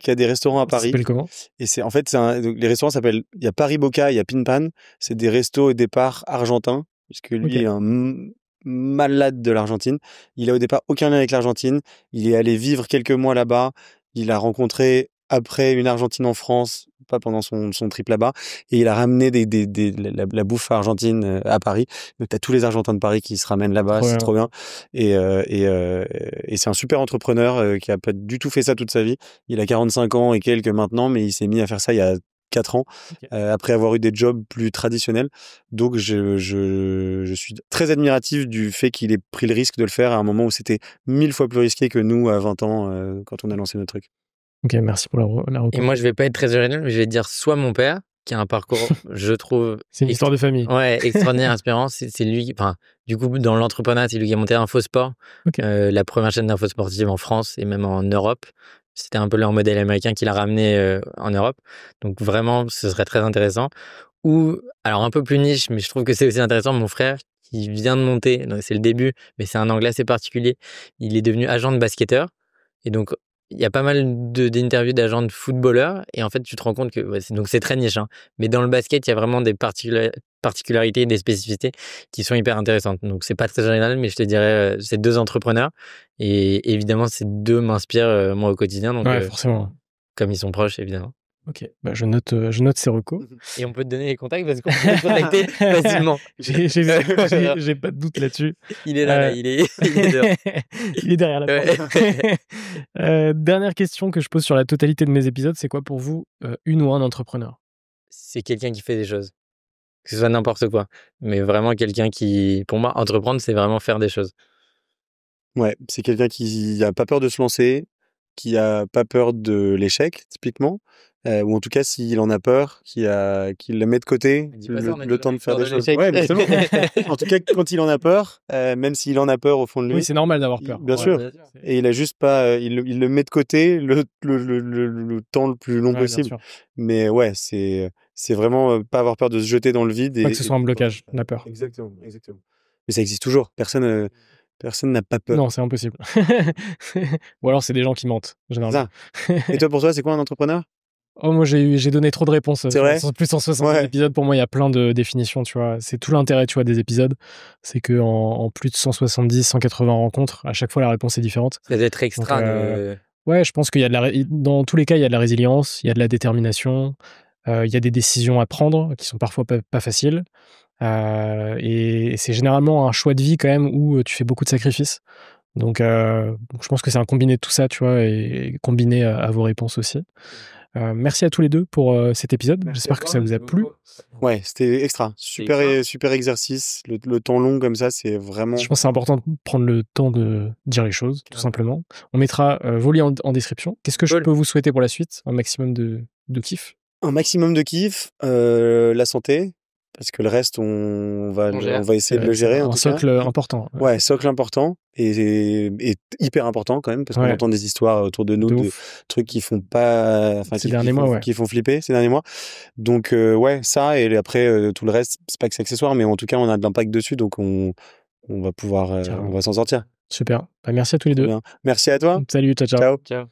qui a des restaurants à Paris. Ça s'appelle comment? Et les restaurants s'appellent, il y a Paris Boca, il y a Pin Pan. C'est des restos au départ argentins, puisque lui est un malade de l'Argentine. Il a au départ aucun lien avec l'Argentine. Il est allé vivre quelques mois là-bas. Il a rencontré après une Argentine en France, pas pendant son trip là-bas, et il a ramené la bouffe argentine à Paris. Donc t'as tous les Argentins de Paris qui se ramènent là-bas, c'est trop bien. Et c'est un super entrepreneur qui a pas du tout fait ça toute sa vie. Il a 45 ans et quelques maintenant, mais il s'est mis à faire ça il y a 4 ans, après avoir eu des jobs plus traditionnels. Donc je suis très admiratif du fait qu'il ait pris le risque de le faire à un moment où c'était 1000 fois plus risqué que nous à 20 ans quand on a lancé notre truc. Ok, merci pour la recours. Et moi, je vais pas être très original, mais je vais dire soit mon père, qui a un parcours, je trouve... C'est une histoire de famille. Ouais, extraordinaire, inspirant. C'est lui, enfin, du coup, dans l'entrepreneuriat, c'est lui qui a monté InfoSport, la première chaîne d'info sportive en France et même en Europe. C'était un peu leur modèle américain qu'il a ramené en Europe. Donc vraiment, ce serait très intéressant. Ou, alors un peu plus niche, mais je trouve que c'est aussi intéressant, mon frère, qui vient de monter, donc c'est le début, mais c'est un angle assez particulier. Il est devenu agent de basketteur. Et donc, il y a pas mal d'interviews d'agents de footballeurs et en fait tu te rends compte que donc c'est très niche mais dans le basket il y a vraiment des particularités et des spécificités qui sont hyper intéressantes. Donc c'est pas très original, mais je te dirais c'est deux entrepreneurs et évidemment ces deux m'inspirent moi au quotidien, donc forcément comme ils sont proches évidemment. Ok, je note ces recos. Et on peut te donner les contacts parce qu'on peut te contacter facilement. J'ai pas de doute là-dessus. Il est là, il est dehors. Il est derrière la porte. Dernière question que je pose sur la totalité de mes épisodes, c'est quoi pour vous une ou un entrepreneur? C'est quelqu'un qui fait des choses. Que ce soit n'importe quoi. Mais vraiment quelqu'un qui, pour moi, entreprendre, c'est vraiment faire des choses. Ouais, c'est quelqu'un qui n'a pas peur de se lancer, qui n'a pas peur de l'échec, typiquement. Ou en tout cas, s'il en a peur, qui le met de côté, le temps de faire des choses. Ouais, mais en tout cas, quand il en a peur, même s'il en a peur au fond de lui. Oui, c'est normal d'avoir peur. Bien sûr. Et il a juste pas, il le met de côté le temps le plus long possible. Mais ouais, c'est vraiment pas avoir peur de se jeter dans le vide. Pas que ce soit un blocage, la peur. Exactement. Mais ça existe toujours. Personne n'a pas peur. Non, c'est impossible. Ou alors c'est des gens qui mentent, généralement. Et toi, pour toi, c'est quoi un entrepreneur? Oh, moi, j'ai donné trop de réponses. C'est vrai? Plus de 160 épisodes, pour moi, il y a plein de définitions, tu vois. C'est tout l'intérêt, tu vois, des épisodes. C'est que en plus de 170, 180 rencontres, à chaque fois, la réponse est différente. Ça doit être extra. Ouais, je pense qu'il y a dans tous les cas, il y a de la résilience, il y a de la détermination, il y a des décisions à prendre qui sont parfois pas faciles. Et c'est généralement un choix de vie, quand même, où tu fais beaucoup de sacrifices. Donc, je pense que c'est un combiné de tout ça, tu vois, et combiné à vos réponses aussi. Merci à tous les deux pour cet épisode. J'espère que ça vous a plu. Ouais, c'était extra. Super exercice. Le temps long comme ça, c'est vraiment... Je pense que c'est important de prendre le temps de dire les choses, tout simplement. On mettra vos liens en description. Qu'est-ce que je peux vous souhaiter pour la suite? Un maximum de kiff? Un maximum de kiff, la santé, parce que le reste, on va essayer de le gérer. Un socle important. Ouais, socle important et hyper important quand même, parce qu'on entend des histoires autour de nous de trucs qui font pas, qui font flipper ces derniers mois. Donc ça, et après tout le reste, c'est pas que c'est accessoire, mais en tout cas on a de l'impact dessus, donc on va pouvoir, on va s'en sortir. Super. Merci à tous les deux. Bien. Merci à toi. Salut, ciao. Ciao.